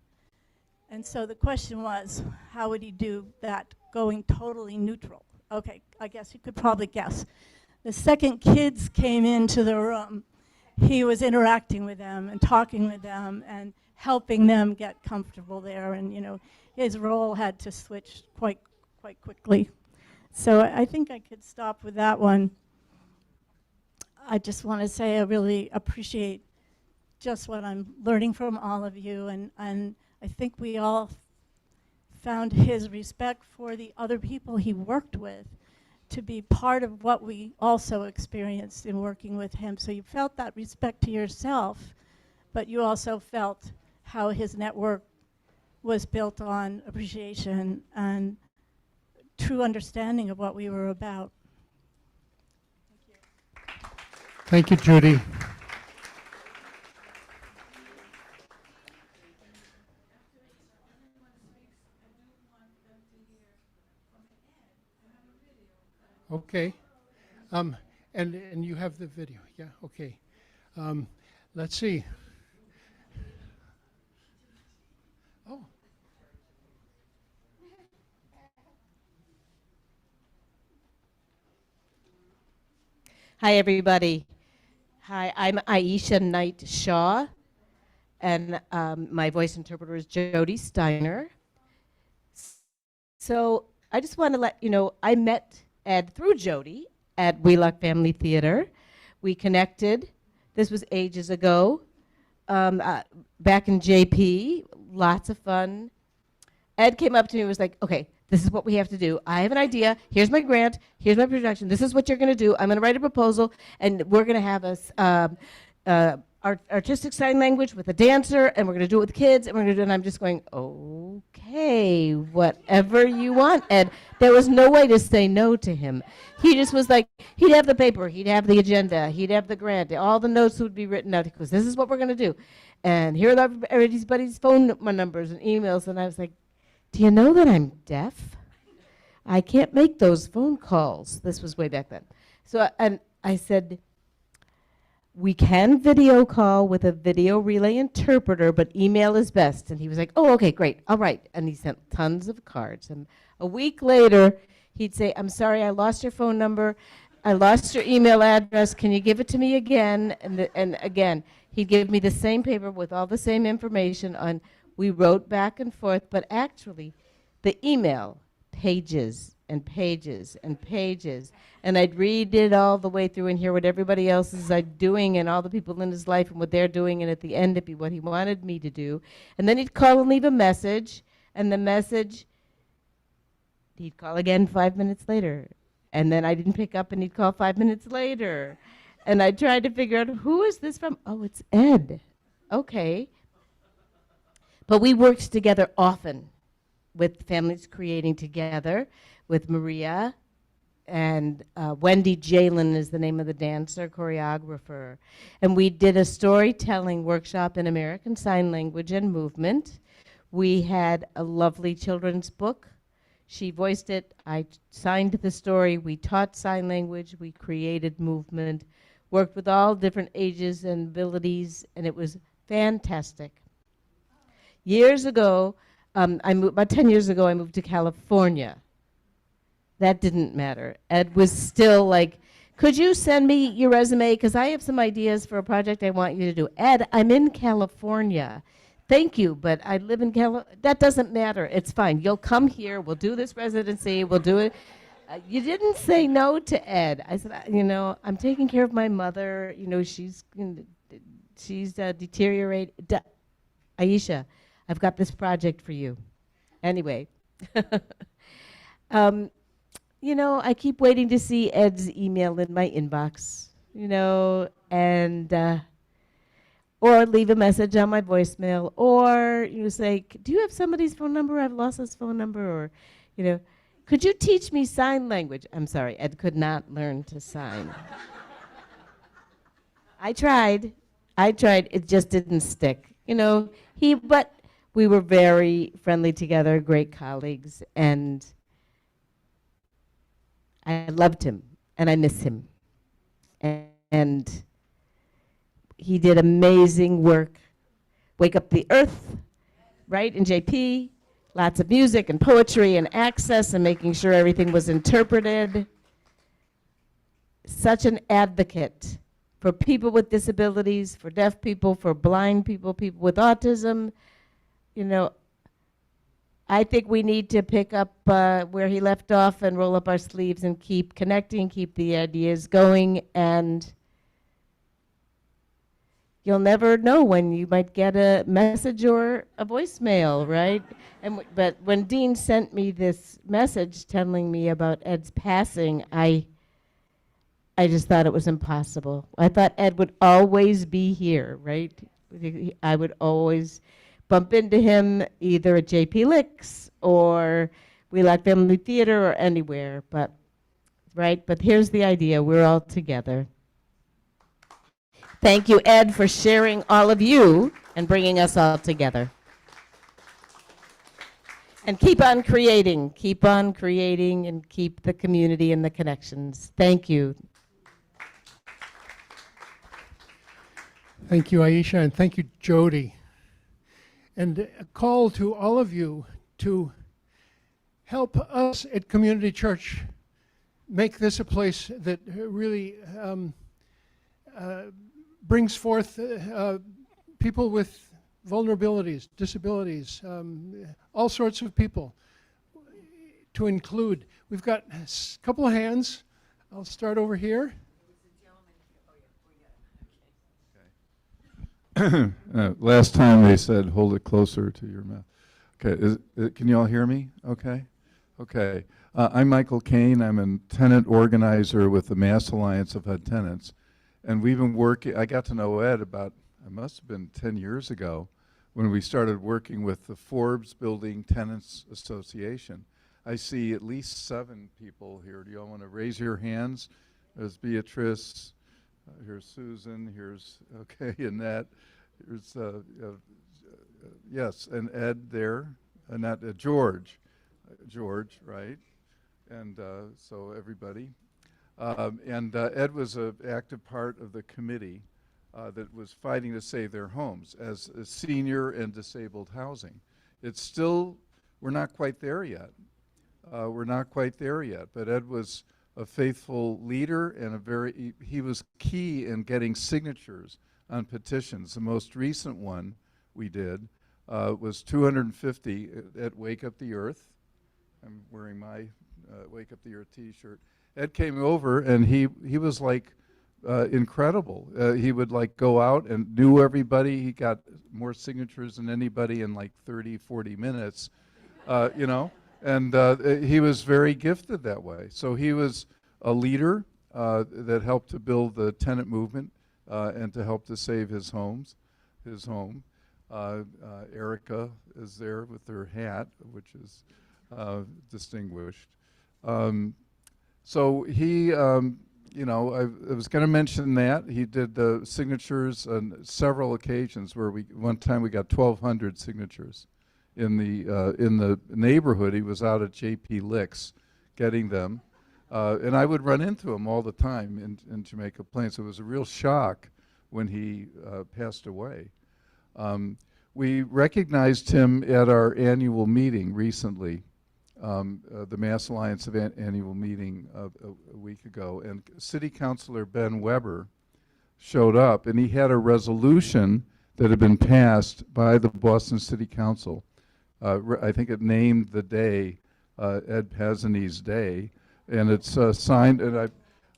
And so the question was, how would he do that going totally neutral? Okay, I guess you could probably guess. The second kids came into the room, he was interacting with them and talking with them and helping them get comfortable there. And, you know, his role had to switch quite quickly. So I think I could stop with that one. I just want to say I really appreciate just what I'm learning from all of you. And I think we all found his respect for the other people he worked with to be part of what we also experienced in working with him. So you felt that respect to yourself, but you also felt how his network was built on appreciation and true understanding of what we were about. Thank you, Judy. Okay. And you have the video. Yeah, okay. Let's see. Oh. Hi, everybody. Hi, I'm Aisha Knight Shaw, and my voice interpreter is Jody Steiner. So I just want to let you know, I met Ed through Jody at Wheelock Family Theater. We connected. This was ages ago, back in JP, lots of fun. Ed came up to me and was like, okay, this is what we have to do. I have an idea. Here's my grant. Here's my production. This is what you're going to do. I'm going to write a proposal, and we're going to have a artistic sign language with a dancer, and we're going to do it with kids, and we're going to do it. And I'm just going, okay, whatever you want, Ed. There was no way to say no to him. He just was like, he'd have the paper, he'd have the agenda, he'd have the grant, all the notes would be written out. He goes, this is what we're going to do. And here are everybody's phone numbers and emails. And I was like, do you know that I'm deaf? I can't make those phone calls. This was way back then. So, and I said, we can video call with a video relay interpreter, but email is best. And he was like, oh, okay, great, all right. And he sent tons of cards. And a week later, he'd say, I'm sorry, I lost your phone number. I lost your email address. Can you give it to me again? And again, he'd give me the same paper with all the same information on. We wrote back and forth, but actually, the email, pages and pages and pages, and I'd read it all the way through and hear what everybody else is doing and all the people in his life and what they're doing, and at the end it'd be what he wanted me to do. And then he'd call and leave a message, and the message, he'd call again 5 minutes later, and then I didn't pick up, and he'd call 5 minutes later, and I tried to figure out, who is this from? Oh, it's Ed. Okay. But we worked together often with Families Creating Together, with Maria, and Wendy Jalen is the name of the dancer, choreographer. And we did a storytelling workshop in American Sign Language and Movement. We had a lovely children's book. She voiced it. I signed the story. We taught sign language. We created movement, worked with all different ages and abilities, and it was fantastic. Years ago, about 10 years ago, I moved to California. That didn't matter. Ed was still like, could you send me your resume? Because I have some ideas for a project I want you to do. Ed, I'm in California. Thank you, but I live in California. That doesn't matter. It's fine. You'll come here. We'll do this residency. We'll do it. You didn't say no to Ed. I said, you know, I'm taking care of my mother. You know, she's deteriorated. Aisha, I've got this project for you. Anyway, you know, I keep waiting to see Ed's email in my inbox, you know, and or leave a message on my voicemail, or you know, say, do you have somebody's phone number? I've lost his phone number, or, you know, could you teach me sign language? I'm sorry, Ed could not learn to sign. I tried, it just didn't stick, you know. But we were very friendly together, great colleagues, and I loved him, and I miss him. And he did amazing work. Wake Up the Earth, right, in JP, lots of music and poetry and access and making sure everything was interpreted. Such an advocate for people with disabilities, for deaf people, for blind people, people with autism. You know, I think we need to pick up where he left off and roll up our sleeves and keep connecting, keep the ideas going, and you'll never know when you might get a message or a voicemail, right? But when Dean sent me this message telling me about Ed's passing, I just thought it was impossible. I thought Ed would always be here, right? I would always bump into him either at JP Licks or We Like Family Theater or anywhere, but here's the idea, we're all together. Thank you, Ed, for sharing all of you and bringing us all together. And keep on creating, and keep the community and the connections. Thank you. Thank you, Aisha, and thank you, Jody. And a call to all of you to help us at Community Church make this a place that really brings forth people with vulnerabilities, disabilities, all sorts of people to include. We've got a couple of hands. I'll start over here. Last time they said hold it closer to your mouth. Okay, can you all hear me? Okay. Okay. I'm Michael Kane. I'm a tenant organizer with the Mass Alliance of HUD Tenants. And we've been working, I got to know Ed about, it must have been 10 years ago, when we started working with the Forbes Building Tenants Association. I see at least 7 people here. Do you all want to raise your hands? There's Beatrice, here's Susan, here's, okay, Annette, here's, yes, and Ed there, Annette, George, right? And so everybody. Ed was an active part of the committee that was fighting to save their homes as senior and disabled housing. It's still, we're not quite there yet. But Ed was a faithful leader and he was key in getting signatures on petitions. The most recent one we did was 250 at Wake Up the Earth. I'm wearing my Wake Up the Earth t-shirt. Ed came over and he was like incredible. He would like go out and knew everybody. He got more signatures than anybody in like 30, 40 minutes, you know, and he was very gifted that way. So he was a leader that helped to build the tenant movement and to help to save his home. Erica is there with her hat, which is distinguished. So he, you know, I was going to mention that. He did the signatures on several occasions where one time we got 1,200 signatures in the neighborhood. He was out at JP Licks getting them. And I would run into him all the time in Jamaica Plains. It was a real shock when he passed away. We recognized him at our annual meeting recently. The Mass Alliance of annual meeting a week ago, and City Councilor Ben Weber showed up, and he had a resolution that had been passed by the Boston City Council. I think it named the day Ed Pazzanese Day, and it's signed, and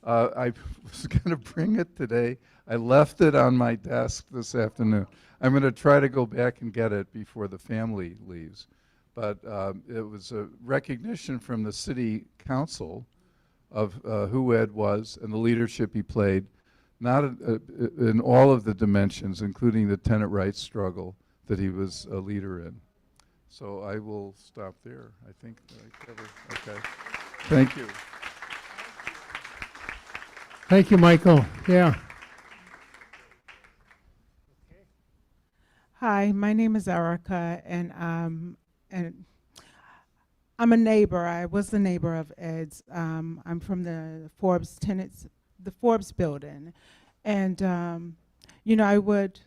I was going to bring it today. I left it on my desk this afternoon. I'm going to try to go back and get it before the family leaves. But it was a recognition from the city council of who Ed was and the leadership he played, not in all of the dimensions, including the tenant rights struggle that he was a leader in. So I will stop there. I think I covered. Okay. Thank you. Thank you, Michael. Yeah. Hi, my name is Erica, and I'm a neighbor. I was the neighbor of Ed's. I'm from the Forbes building, and you know, I would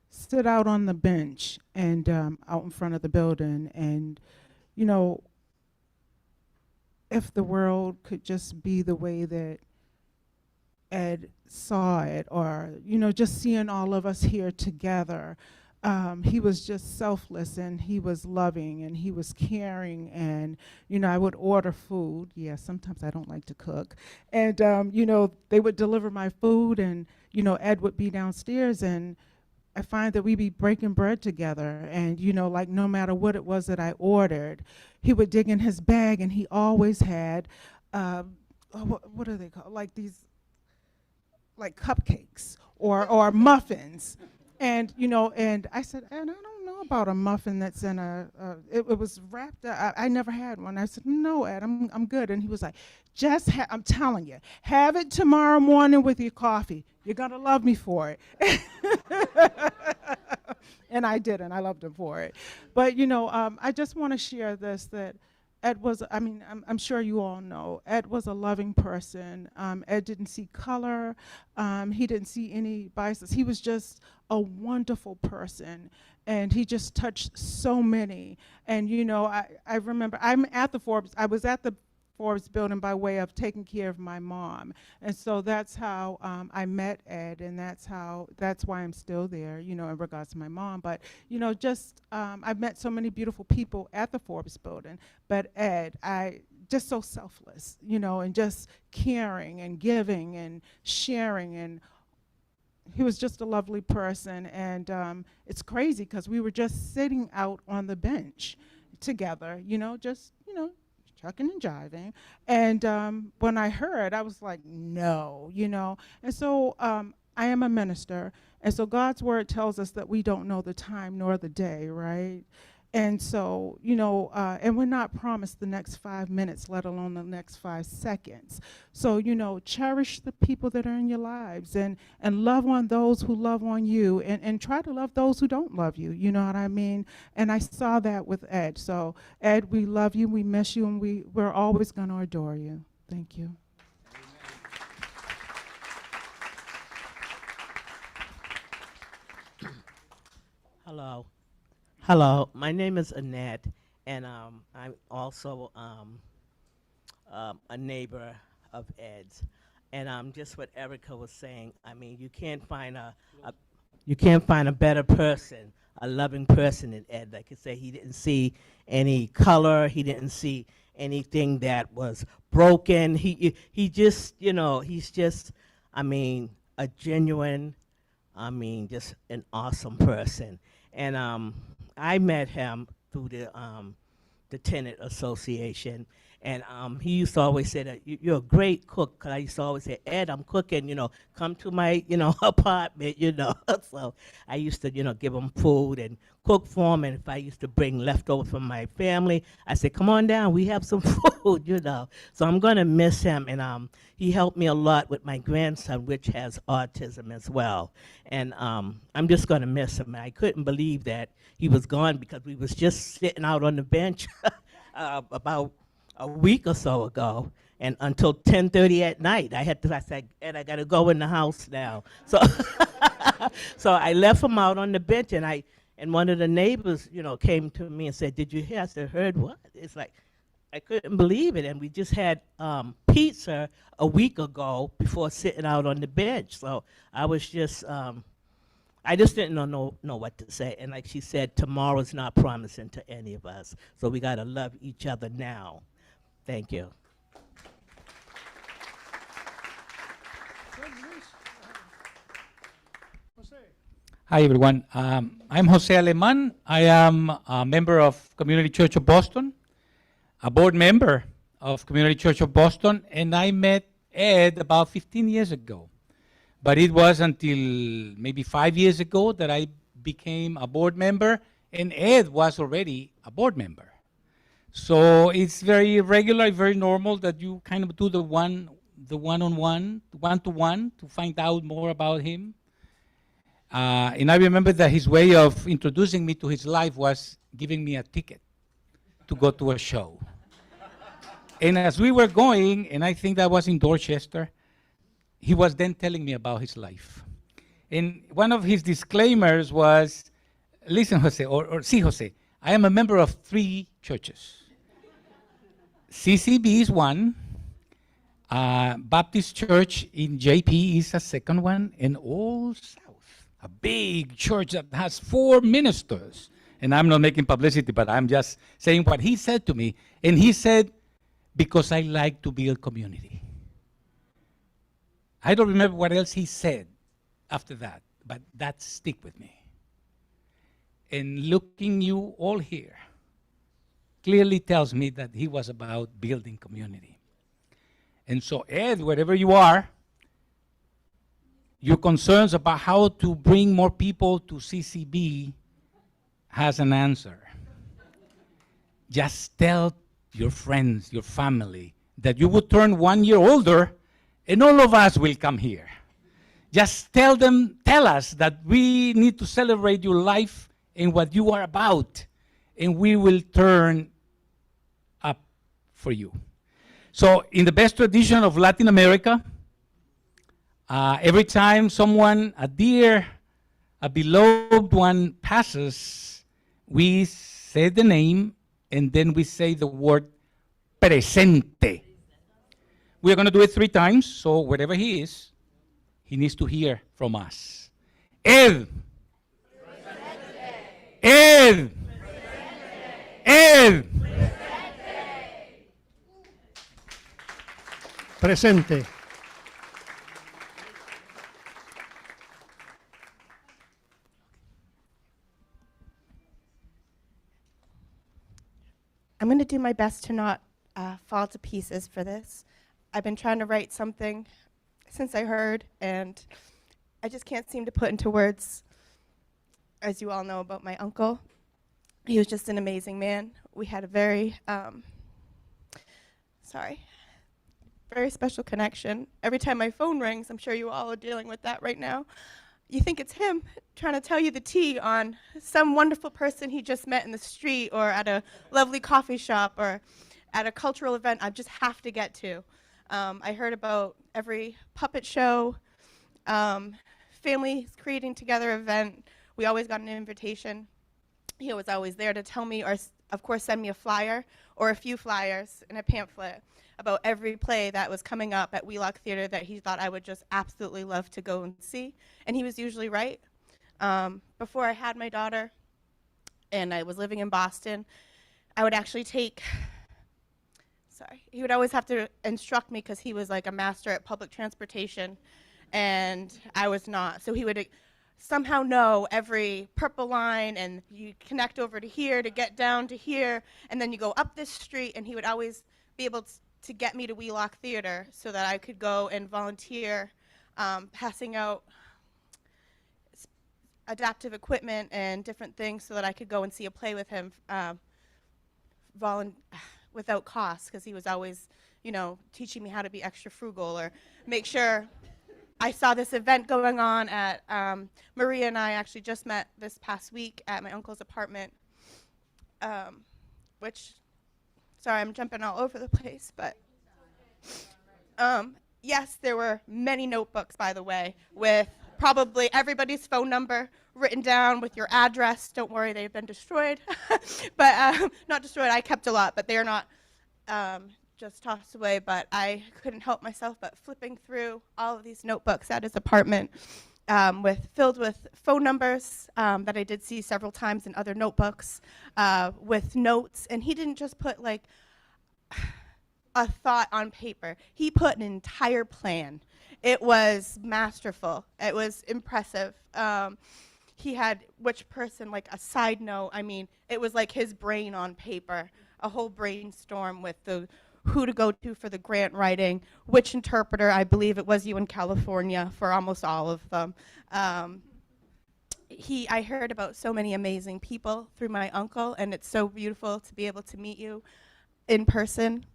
sit out on the bench and out in front of the building and you know, if the world could just be the way that Ed saw it, or, you know, just seeing all of us here together. He was just selfless, and he was loving, and he was caring, and, you know, I would order food. Yeah, sometimes I don't like to cook. And, you know, they would deliver my food, and, you know, Ed would be downstairs, and I find that we'd be breaking bread together. And, you know, like no matter what it was that I ordered, he would dig in his bag, and he always had, what are they called? Like these, like cupcakes or muffins. And, you know, and I said, and I don't know about a muffin that's in it was wrapped up. I never had one. I said, no, Ed, I'm good. And he was like, I'm telling you, have it tomorrow morning with your coffee. You're going to love me for it. And I did, and I loved him for it. But, you know, I just want to share this, that Ed was, I mean, I'm sure you all know, Ed was a loving person. Ed didn't see color. He didn't see any biases. He was just a wonderful person, and he just touched so many. And, you know, I remember, I was at the Forbes building by way of taking care of my mom. And so that's how I met Ed, and that's why I'm still there, you know, in regards to my mom. But, you know, just, I've met so many beautiful people at the Forbes building, but Ed, just so selfless, you know, and just caring and giving and sharing, and he was just a lovely person. And it's crazy because we were just sitting out on the bench together, you know, just, you know, trucking and jiving. And when I heard, I was like, no, you know. And so I am a minister, and so God's word tells us that we don't know the time nor the day, right? And so, you know, and we're not promised the next 5 minutes, let alone the next 5 seconds. So, you know, cherish the people that are in your lives, and love on those who love on you, and try to love those who don't love you, you know what I mean? And I saw that with Ed. So, Ed, we love you, we miss you, and we're always going to adore you. Thank you. Hello. Hello, my name is Annette, and I'm also a neighbor of Ed's. And just what Erica was saying, I mean, you can't find a better person, a loving person than Ed. Like I say, he didn't see any color, he didn't see anything that was broken. He just, you know, he's just, I mean, a genuine, I mean, just an awesome person. And I met him through the tenant association, and he used to always say that you're a great cook. 'Cause I used to always say, Ed, I'm cooking, you know, come to my, you know, apartment, you know. So I used to, you know, give him food and cook for him, and if I used to bring leftovers from my family, I said, come on down, we have some food, you know. So I'm gonna miss him, and he helped me a lot with my grandson, which has autism as well. And I'm just gonna miss him. And I couldn't believe that he was gone, because we was just sitting out on the bench about a week or so ago, and until 10:30 at night. I said, Ed, I gotta go in the house now. So so I left him out on the bench, and one of the neighbors, you know, came to me and said, did you hear? I said, heard what? It's like, I couldn't believe it. And we just had pizza a week ago before sitting out on the bench. So I was just, I just didn't know what to say. And like she said, tomorrow's not promising to any of us. So we got to love each other now. Thank you. Hi, everyone. I'm Jose Aleman. I am a member of Community Church of Boston, a board member of Community Church of Boston, and I met Ed about 15 years ago. But it was until maybe 5 years ago that I became a board member, and Ed was already a board member. So it's very regular, very normal that you kind of do the one-on-one, one-to-one to find out more about him. And I remember that his way of introducing me to his life was giving me a ticket to go to a show. And as we were going, and I think that was in Dorchester, he was then telling me about his life. And one of his disclaimers was, listen, Jose, or see, Jose, I am a member of 3 churches. CCB is one. Baptist Church in JP is a second one. And All South, a big church that has 4 ministers. And I'm not making publicity, but I'm just saying what he said to me. And he said, because I like to build community. I don't remember what else he said after that, but that stick with me. And looking you all here clearly tells me that he was about building community. And so Ed, wherever you are, your concerns about how to bring more people to CCB has an answer. Just tell your friends, your family, that you would turn 1 year older and all of us will come here. Just tell us that we need to celebrate your life and what you are about, and we will turn up for you. So in the best tradition of Latin America, every time someone, a dear, a beloved one passes, we say the name and then we say the word presente. We're going to do it 3 times, so wherever he is, he needs to hear from us. Ed. Ed. Ed. Presente. I'm going to do my best to not fall to pieces for this. I've been trying to write something since I heard, and I just can't seem to put into words, as you all know, about my uncle. He was just an amazing man. We had a very special connection. Every time my phone rings, I'm sure you all are dealing with that right now, you think it's him trying to tell you the tea on some wonderful person he just met in the street or at a lovely coffee shop or at a cultural event I just have to get to. I heard about every puppet show, families creating together event. We always got an invitation. He was always there to tell me, or of course send me a flyer or a few flyers and a pamphlet about every play that was coming up at Wheelock Theater that he thought I would just absolutely love to go and see. And he was usually right. Before I had my daughter and I was living in Boston, I would actually he would always have to instruct me because he was like a master at public transportation and I was not. So he would somehow know every purple line and you connect over to here to get down to here and then you go up this street, and he would always be able to get me to Wheelock Theater so that I could go and volunteer passing out adaptive equipment and different things so that I could go and see a play with him without cost, because he was always, teaching me how to be extra frugal or make sure. I saw this event going on at, Maria and I actually just met this past week at my uncle's apartment, sorry, I'm jumping all over the place, but yes, there were many notebooks, by the way, with probably everybody's phone number written down with your address. Don't worry, they've been destroyed. But not destroyed, I kept a lot, but they're not just tossed away. But I couldn't help myself but flipping through all of these notebooks at his apartment filled with phone numbers that I did see several times in other notebooks with notes. And he didn't just put like a thought on paper. He put an entire plan. It was masterful. It was impressive. He had which person, like a side note, it was like his brain on paper, a whole brainstorm with who to go to for the grant writing, which interpreter, I believe it was you in California for almost all of them. I heard about so many amazing people through my uncle, and it's so beautiful to be able to meet you in person.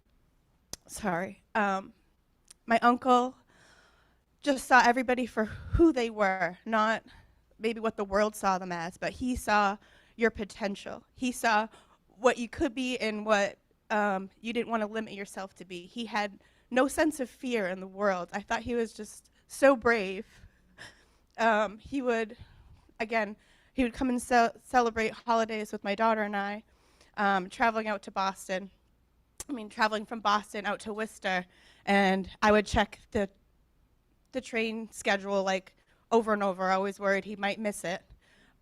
My uncle just saw everybody for who they were, not maybe what the world saw them as, but he saw your potential. He saw what you could be and what you didn't want to limit yourself to be. He had no sense of fear in the world. I thought he was just so brave. He would come and celebrate holidays with my daughter and I, traveling out to Boston. traveling from Boston out to Worcester, and I would check the train schedule like over and over. I always worried he might miss it.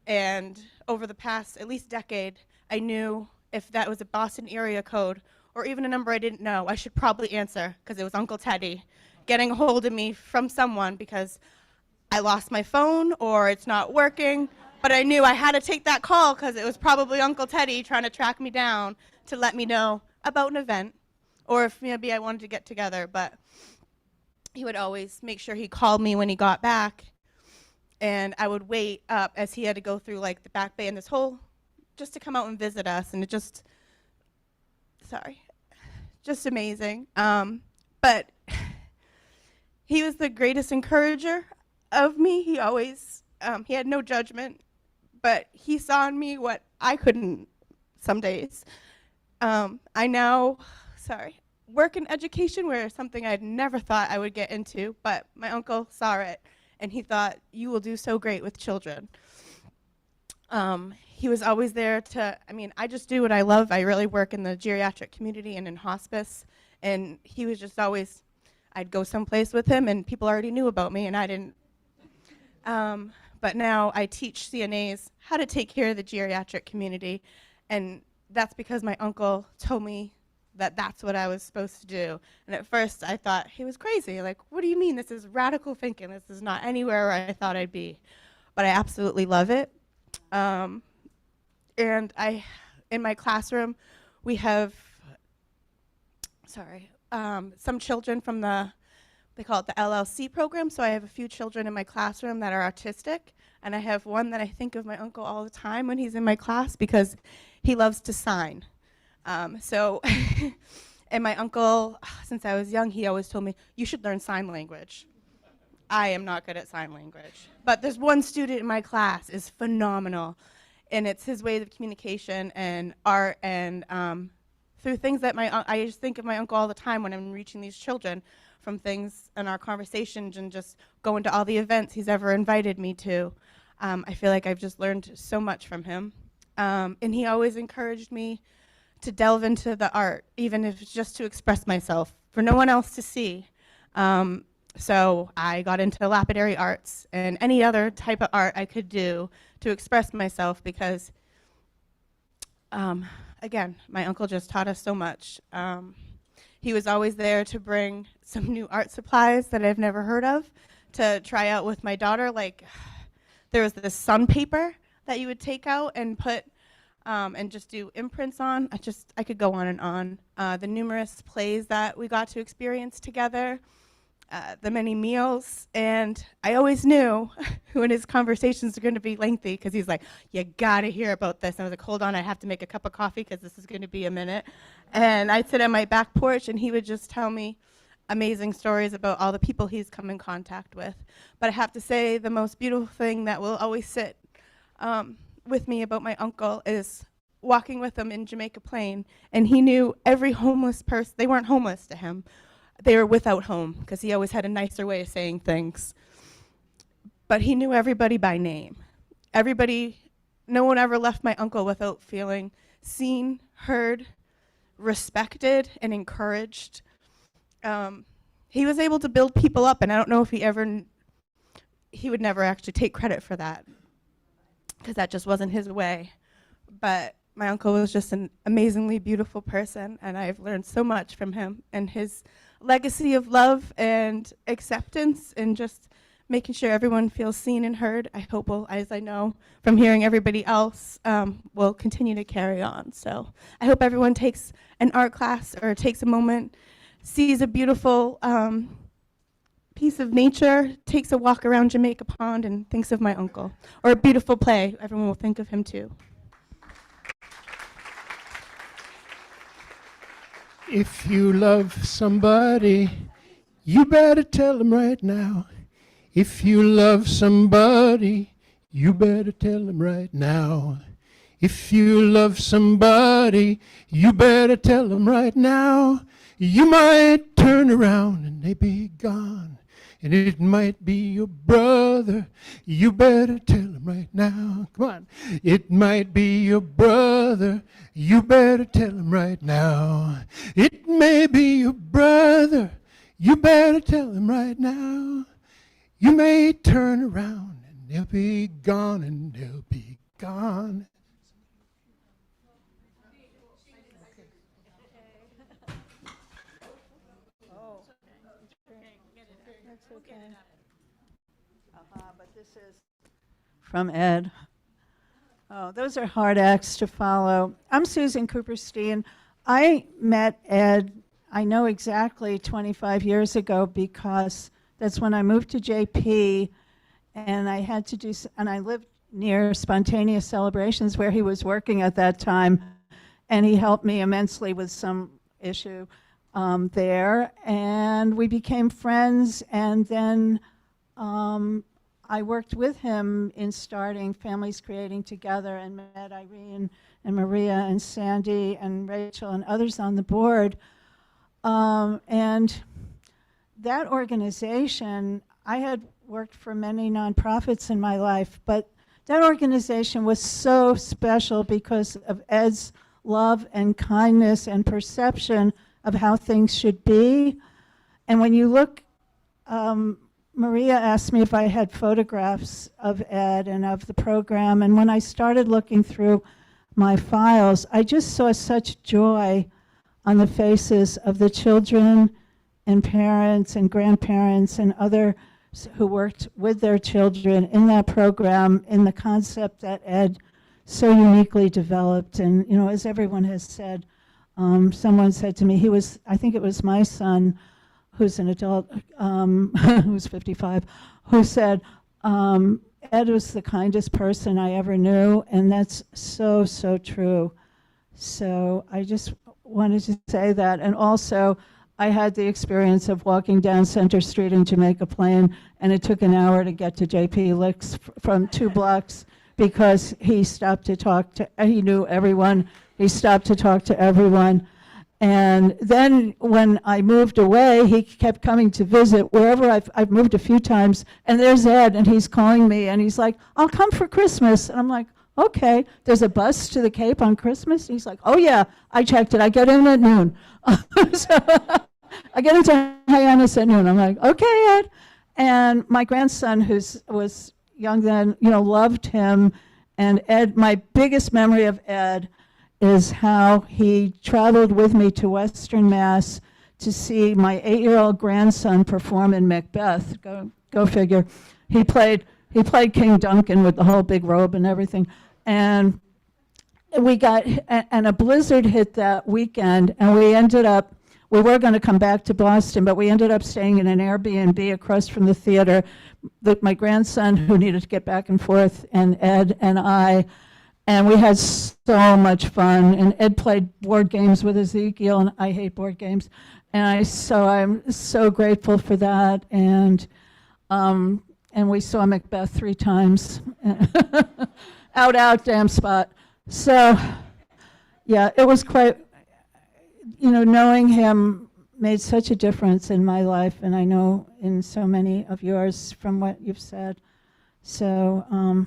And over the past at least decade, I knew if that was a Boston area code or even a number I didn't know, I should probably answer because it was Uncle Teddy getting a hold of me from someone because I lost my phone or it's not working. But I knew I had to take that call because it was probably Uncle Teddy trying to track me down to let me know about an event or if maybe I wanted to get together. But he would always make sure he called me when he got back, and I would wait up as he had to go through like the Back Bay and this whole, just to come out and visit us, and it just, just amazing. But he was the greatest encourager of me. He always, he had no judgment, but he saw in me what I couldn't some days. I now, work in education, where it's something I'd never thought I would get into, but my uncle saw it, and he thought, you will do so great with children. He was always there to, I just do what I love. I really work in the geriatric community and in hospice, and he was just always, I'd go someplace with him, and people already knew about me, and I didn't. But now I teach CNAs how to take care of the geriatric community, and that's because my uncle told me that that's what I was supposed to do. And at first I thought he was crazy. Like, what do you mean? This is radical thinking. This is not anywhere where I thought I'd be. But I absolutely love it. And in my classroom, we have, some children from they call it the LLC program. So I have a few children in my classroom that are autistic. And I have one that I think of my uncle all the time when he's in my class because he loves to sign. And my uncle, since I was young, he always told me, you should learn sign language. I am not good at sign language. But there's one student in my class is phenomenal. And it's his way of communication and art and through things that I just think of my uncle all the time when I'm reaching these children, from things in our conversations and just going to all the events he's ever invited me to. I feel like I've just learned so much from him. And he always encouraged me to delve into the art, even if it's just to express myself for no one else to see. So I got into lapidary arts and any other type of art I could do to express myself because, again, my uncle just taught us so much. He was always there to bring some new art supplies that I've never heard of to try out with my daughter. Like, there was this sun paper that you would take out and put and just do imprints on. I could go on and on. The numerous plays that we got to experience together, the many meals, and I always knew when his conversations are going to be lengthy because he's like, you gotta hear about this. And I was like, hold on, I have to make a cup of coffee because this is going to be a minute. And I'd sit on my back porch and he would just tell me amazing stories about all the people he's come in contact with. But I have to say the most beautiful thing that will always sit with me about my uncle is walking with him in Jamaica Plain, and he knew every homeless person. They weren't homeless to him. They were without home because he always had a nicer way of saying things. But he knew everybody by name. Everybody, no one ever left my uncle without feeling seen, heard, respected, and encouraged. He was able to build people up, and I don't know if he would never actually take credit for that because that just wasn't his way. But my uncle was just an amazingly beautiful person, and I've learned so much from him and his legacy of love and acceptance and just making sure everyone feels seen and heard. I hope will, as I know from hearing everybody else, will continue to carry on. So I hope everyone takes an art class or takes a moment, sees a beautiful piece of nature, takes a walk around Jamaica Pond and thinks of my uncle. Or a beautiful play, everyone will think of him too. If you love somebody, you better tell them right now. If you love somebody, you better tell them right now. If you love somebody, you better tell them right now. You might turn around and they be gone. and it might be your brother. You better tell him right now. Come on. It might be your brother. You better tell him right now. It may be your brother. You better tell him right now. You may turn around and they'll be gone and they'll be gone. But this is from Ed. Oh, those are hard acts to follow. I'm Susan Cooperstein. I met Ed, I know exactly 25 years ago because that's when I moved to JP and I had to do, and I lived near Spontaneous Celebrations where he was working at that time, and he helped me immensely with some issue there, and we became friends, and then I worked with him in starting Families Creating Together and met Irene and Maria and Sandy and Rachel and others on the board. And that organization, I had worked for many nonprofits in my life, but that organization was so special because of Ed's love and kindness and perception of how things should be. And when you look, Maria asked me if I had photographs of Ed and of the program, and when I started looking through my files, I just saw such joy on the faces of the children and parents and grandparents and others who worked with their children in that program, in the concept that Ed so uniquely developed. And, you know, as everyone has said, someone said to me, I think it was my son, who's an adult, who's 55, who said, Ed was the kindest person I ever knew, and that's so, so true. So I just wanted to say that. And also, I had the experience of walking down Center Street in Jamaica Plain, and it took an hour to get to JP Licks from 2 blocks because he stopped to talk to, he knew everyone, he stopped to talk to everyone. And then when I moved away, he kept coming to visit wherever I've moved a few times, and there's Ed, and he's calling me, and he's like, I'll come for Christmas. And I'm like, okay, there's a bus to the Cape on Christmas? And he's like, oh yeah, I checked it, I get in at noon. So I get into Hyannis at noon. I'm like, okay, Ed. And my grandson, who was young then, you know, loved him. And Ed, my biggest memory of Ed is how he traveled with me to Western Mass to see my 8-year-old grandson perform in Macbeth. Go figure. He played King Duncan with the whole big robe and everything. And a blizzard hit that weekend, and we were going to come back to Boston, but we ended up staying in an Airbnb across from the theater. My grandson, who needed to get back and forth, and Ed and I, and we had so much fun. And Ed played board games with Ezekiel, and I hate board games. And I'm so grateful for that. And we saw Macbeth 3 times. out, damn spot. So, yeah, it was quite, you know, knowing him made such a difference in my life, and I know in so many of yours from what you've said. So,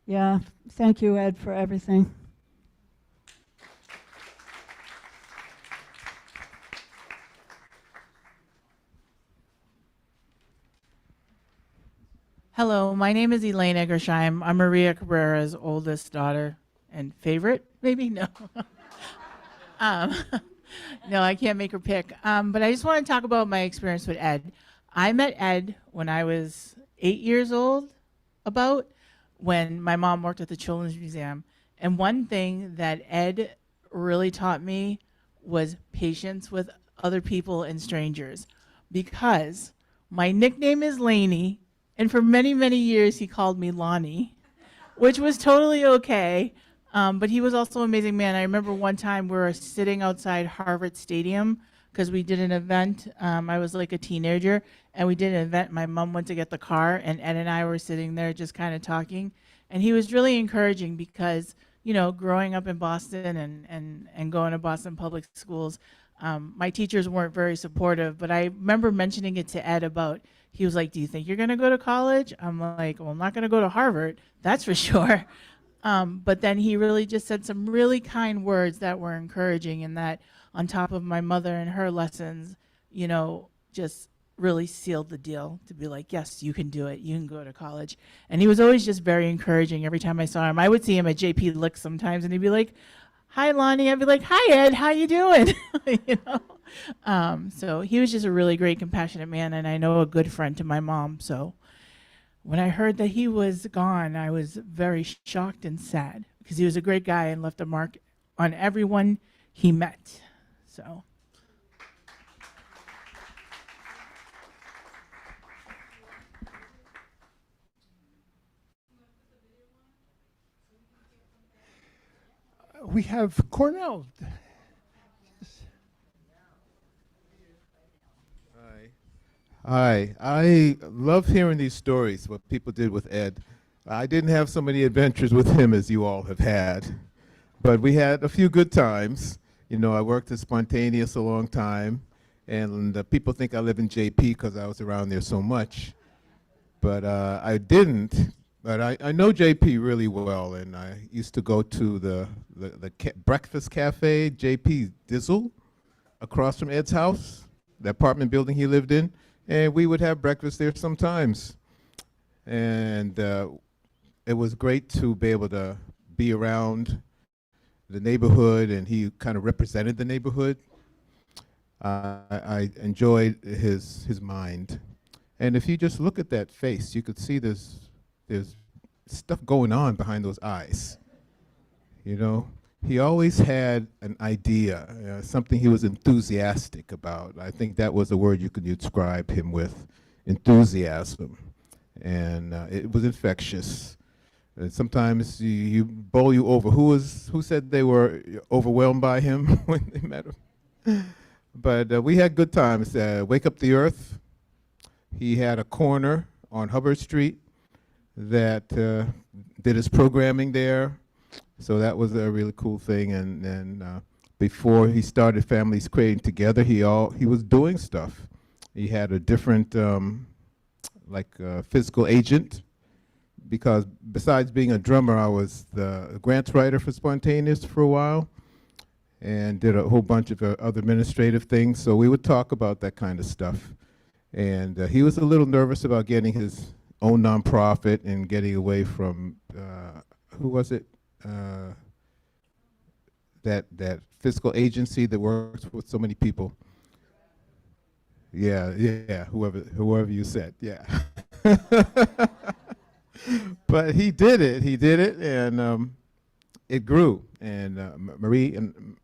yeah, thank you, Ed, for everything. Hello, my name is Elaine Eggersheim. I'm Maria Cabrera's oldest daughter and favorite, maybe? No. No, I can't make her pick. But I just want to talk about my experience with Ed. I met Ed when I was 8 years old, when my mom worked at the Children's Museum. And one thing that Ed really taught me was patience with other people and strangers, because my nickname is Lainey, and for many, many years he called me Lonnie, which was totally okay. But he was also an amazing man. I remember one time we were sitting outside Harvard Stadium because we did an event. I was like a teenager, and we did an event. My mom went to get the car, and Ed and I were sitting there just kind of talking. And he was really encouraging because, you know, growing up in Boston and going to Boston public schools, My teachers weren't very supportive, but I remember mentioning it to Ed about, he was like, do you think you're going to go to college? I'm like, well, I'm not going to go to Harvard, that's for sure. But then he really just said some really kind words that were encouraging, and that on top of my mother and her lessons, you know, just really sealed the deal to be like, yes, you can do it. You can go to college. And he was always just very encouraging every time I saw him. I would see him at JP Lick sometimes, and he'd be like, hi, Lonnie. I'd be like, hi, Ed. How you doing? You know? So he was just a really great, compassionate man, and I know a good friend to my mom. So when I heard that he was gone, I was very shocked and sad, because he was a great guy and left a mark on everyone he met. So. We have Cornell. Hi. I love hearing these stories, what people did with Ed. I didn't have so many adventures with him as you all have had, but we had a few good times. You know, I worked at Spontaneous a long time, and people think I live in JP because I was around there so much. But I didn't. But I know JP really well, and I used to go to the breakfast cafe, JP Dizzle, across from Ed's house, the apartment building he lived in, and we would have breakfast there sometimes. And it was great to be able to be around the neighborhood, and he kind of represented the neighborhood. I enjoyed his mind. And if you just look at that face, you could see there's stuff going on behind those eyes. You know, he always had an idea, something he was enthusiastic about. I think that was the word you could describe him with, enthusiasm. And it was infectious. And sometimes you bowl you over. Who said they were overwhelmed by him when they met him? But we had good times. Wake Up the Earth. He had a corner on Hubbard Street that did his programming there. So that was a really cool thing. And before he started Families Creating Together, he was doing stuff. He had a different physical agent, because besides being a drummer, I was the grants writer for Spontaneous for a while, and did a whole bunch of other administrative things. So we would talk about that kind of stuff. And he was a little nervous about getting his own nonprofit and getting away from, who was it? That fiscal agency that works with so many people. Yeah, whoever you said, yeah. But he did it, and it grew. And Marie and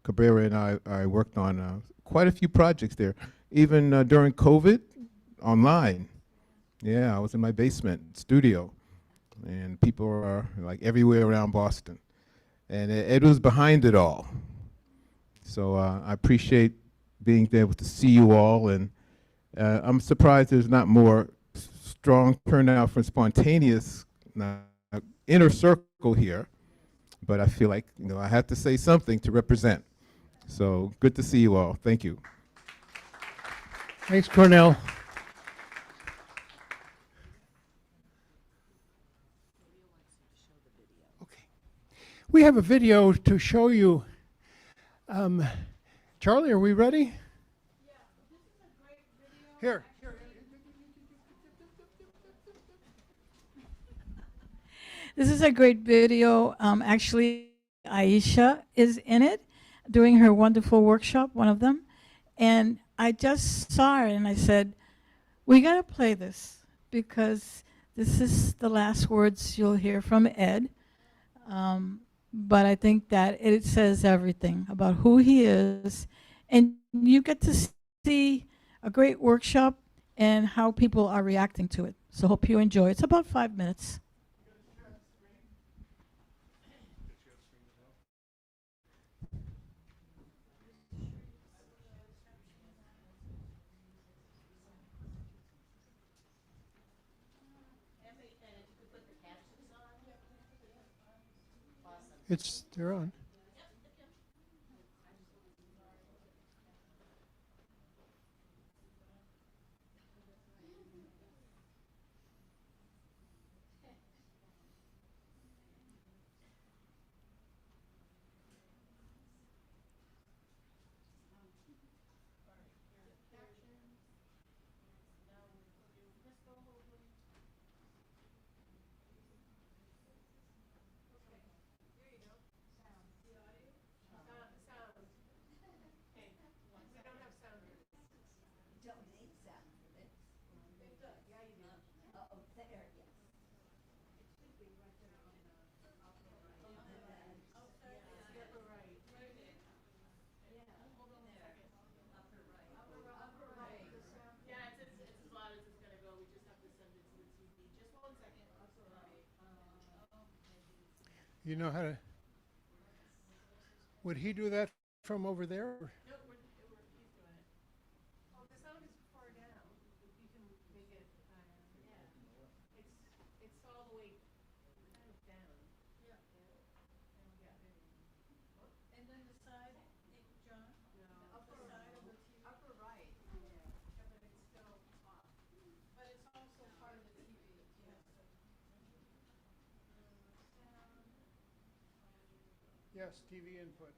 Cabrera and I worked on quite a few projects there, even during COVID, online. Yeah, I was in my basement studio, and people are like everywhere around Boston. And Ed was behind it all. So I appreciate being able to see you all, and I'm surprised there's not more strong turnout from Spontaneous inner circle here, but I feel like I have to say something to represent. So good to see you all. Thank you. Thanks, Cornell. Okay. We have a video to show you. Charlie, are we ready? Here. This is a great video. Actually, Aisha is in it, doing her wonderful workshop, one of them. And I just saw it and I said, we got to play this, because this is the last words you'll hear from Ed. But I think that it says everything about who he is. And you get to see a great workshop and how people are reacting to it. So hope you enjoy. It's about 5 minutes. They're on. You know how to. Would he do that from over there? Yes, TV input.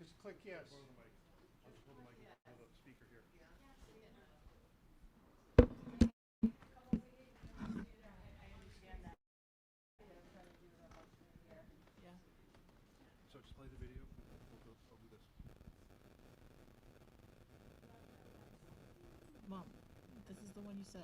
Just click yes. So just play the video. I'll do this. Mom, this is the one you said.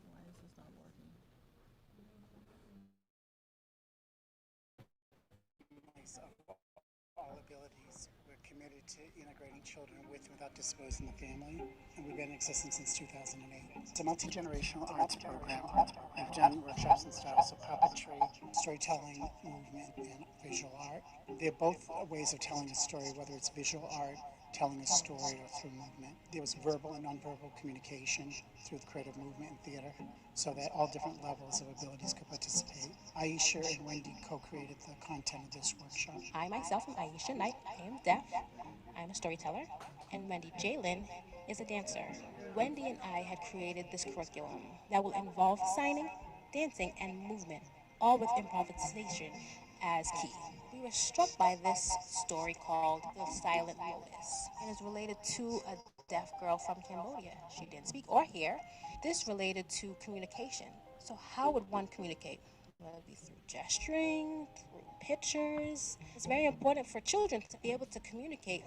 Why is this not working? Of all abilities. We're committed to integrating children with and without disabilities in the family, and we've been in existence since 2008. It's a multi-generational arts program. We've done workshops in styles of puppetry, storytelling, movement, and visual art. They're both ways of telling a story, whether it's visual art, telling a story, or through movement. There was verbal and nonverbal communication through the creative movement in theater, so that all different levels of abilities could participate. Aisha and Wendy co-created the content of this workshop. I myself am Aisha Knight. I am deaf. I'm a storyteller. And Wendy Jalen is a dancer. Wendy and I had created this curriculum that will involve signing, dancing, and movement, all with improvisation as key. We were struck by this story called The Silent Lotus, and is related to a deaf girl from Cambodia. She didn't speak or hear. This related to communication. So how would one communicate? Whether it be through gesturing, through pictures. It's very important for children to be able to communicate.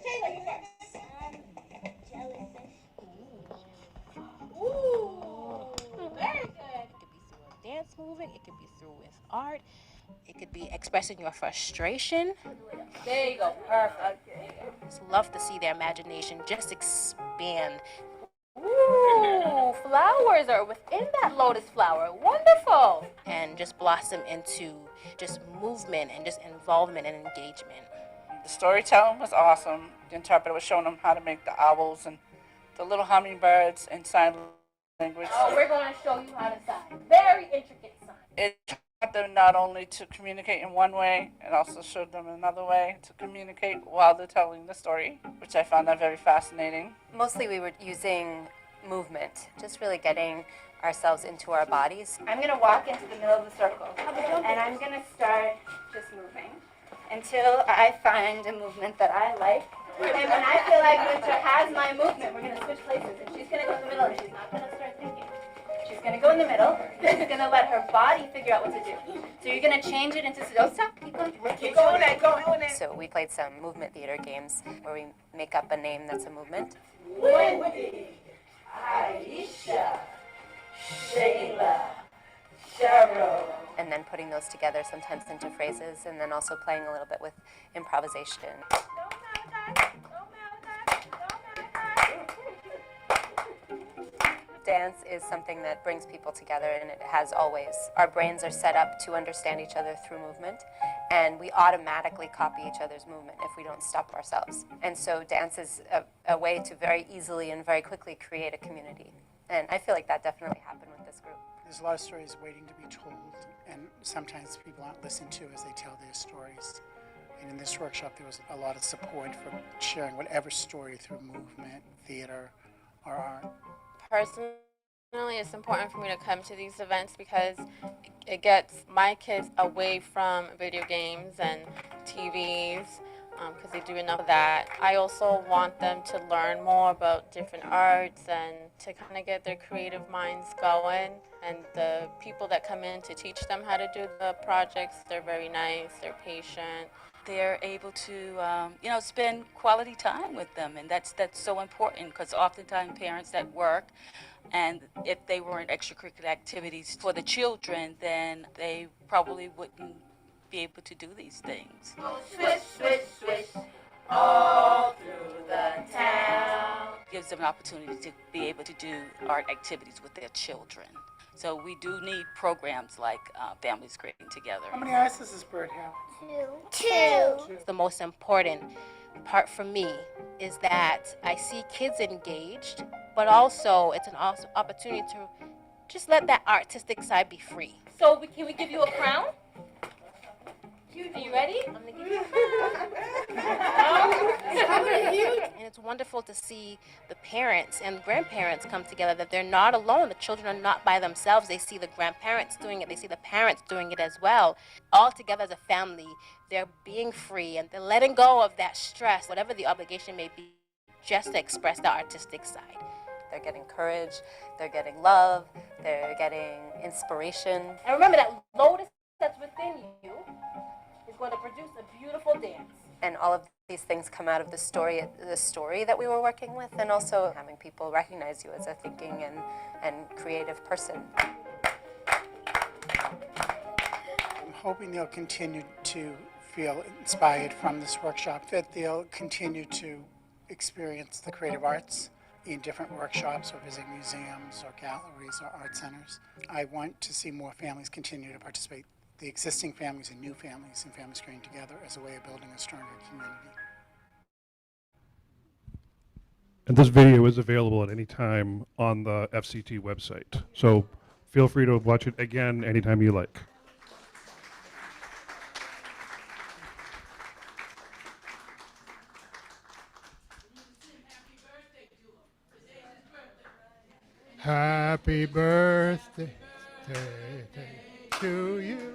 Ooh, very good. It could be through a dance movement, it could be through with art, it could be expressing your frustration. There you go, perfect. Just love to see their imagination just expand. Ooh, flowers are within that lotus flower. Wonderful. And just blossom into just movement and just involvement and engagement. The storytelling was awesome. The interpreter was showing them how to make the owls and the little hummingbirds in sign language. Oh, we're going to show you how to sign. Very intricate sign. It taught them not only to communicate in one way, it also showed them another way to communicate while they're telling the story, which I found that very fascinating. Mostly we were using movement, just really getting ourselves into our bodies. I'm going to walk into the middle of the circle, and I'm going to start just moving until I find a movement that I like. And when I feel like Winter has my movement, we're going to switch places, and she's going to go in the middle, and she's not going to start thinking. She's going to go in the middle. She's going to let her body figure out what to do. So you're going to change it into, don't stop, keep going. Keep going there, go in there. So we played some movement theater games where we make up a name that's a movement. Wendy, Aisha, Shayla, Cheryl. And then putting those together sometimes into phrases, and then also playing a little bit with improvisation. Dance is something that brings people together, and it has always. Our brains are set up to understand each other through movement, and we automatically copy each other's movement if we don't stop ourselves. And so dance is a way to very easily and very quickly create a community. And I feel like that definitely happened with this group. There's a lot of stories waiting to be told, and sometimes people aren't listened to as they tell their stories. And in this workshop, there was a lot of support for sharing whatever story through movement, theater, or art. Personally, it's important for me to come to these events because it gets my kids away from video games and TVs because they do enough of that. I also want them to learn more about different arts and to kind of get their creative minds going. And the people that come in to teach them how to do the projects, they're very nice, they're patient, they're able to, spend quality time with them. And that's so important because oftentimes parents that work, and if they weren't extracurricular activities for the children, then they probably wouldn't be able to do these things. Swish, swish, swish, all through the town. Gives them an opportunity to be able to do art activities with their children. So we do need programs like Families Creating Together. How many eyes does this bird have? Two. The most important part for me is that I see kids engaged, but also it's an awesome opportunity to just let that artistic side be free. So can we give you a crown? Are you ready? I'm gonna give you a crown. And it's wonderful to see the parents and grandparents come together, that they're not alone. The children are not by themselves. They see the grandparents doing it. They see the parents doing it as well. All together as a family, they're being free and they're letting go of that stress, whatever the obligation may be, just to express the artistic side. They're getting courage, they're getting love, they're getting inspiration. And remember that lotus that's within you is going to produce a beautiful dance. And all of these things come out of the story that we were working with, and also having people recognize you as a thinking and creative person. I'm hoping they'll continue to feel inspired from this workshop, that they'll continue to experience the creative arts in different workshops or visiting museums or galleries or art centers. I want to see more families continue to participate, the existing families and new families, and families creating together as a way of building a stronger community. And this video is available at any time on the FCT website. So feel free to watch it again anytime you like. Happy birthday to you.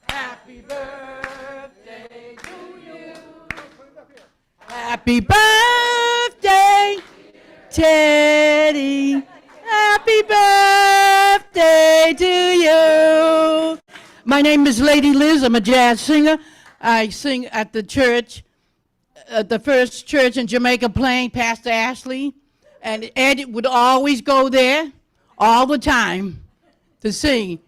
Happy birthday to you. Happy birthday, Teddy. Happy birthday to you. My name is Lady Liz. I'm a jazz singer. I sing at the church, the first church in Jamaica Plain, Pastor Ashley. And Ed would always go there all the time to sing.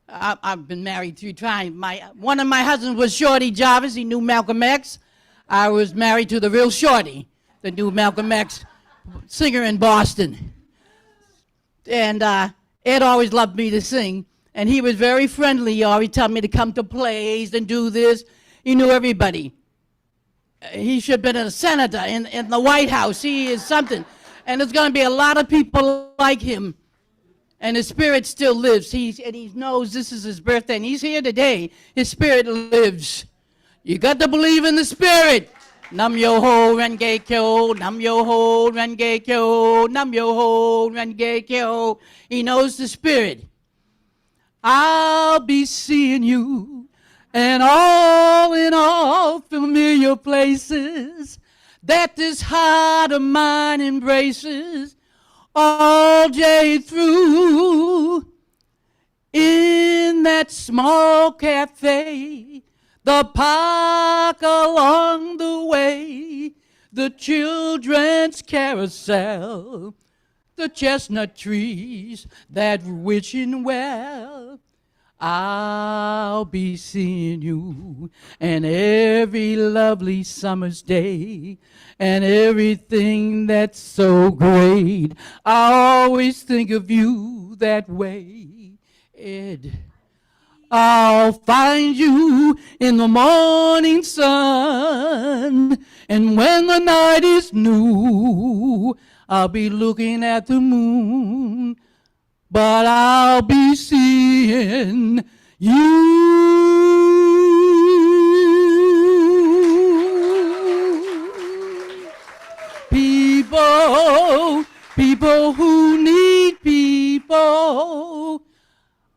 I've been married 3 times. One of my husbands was Shorty Jarvis. He knew Malcolm X. I was married to the real Shorty, the new Malcolm X singer in Boston. And Ed always loved me to sing. And he was very friendly. He always told me to come to plays and do this. He knew everybody. He should have been a senator in the White House. He is something. And there's going to be a lot of people like him. And his spirit still lives. He knows this is his birthday. And he's here today. His spirit lives. You got to believe in the spirit. Nam yo ho renge kyo, nam yo ho renge kyo, nam yo ho renge kyo. He knows the spirit. I'll be seeing you and all in all familiar places that this heart of mine embraces all day through. In that small cafe, the park along the way, the children's carousel, the chestnut trees that wishing well, I'll be seeing you, and every lovely summer's day, and everything that's so great, I always think of you that way, Ed. I'll find you in the morning sun, and when the night is new, I'll be looking at the moon, but I'll be seeing you. People who need people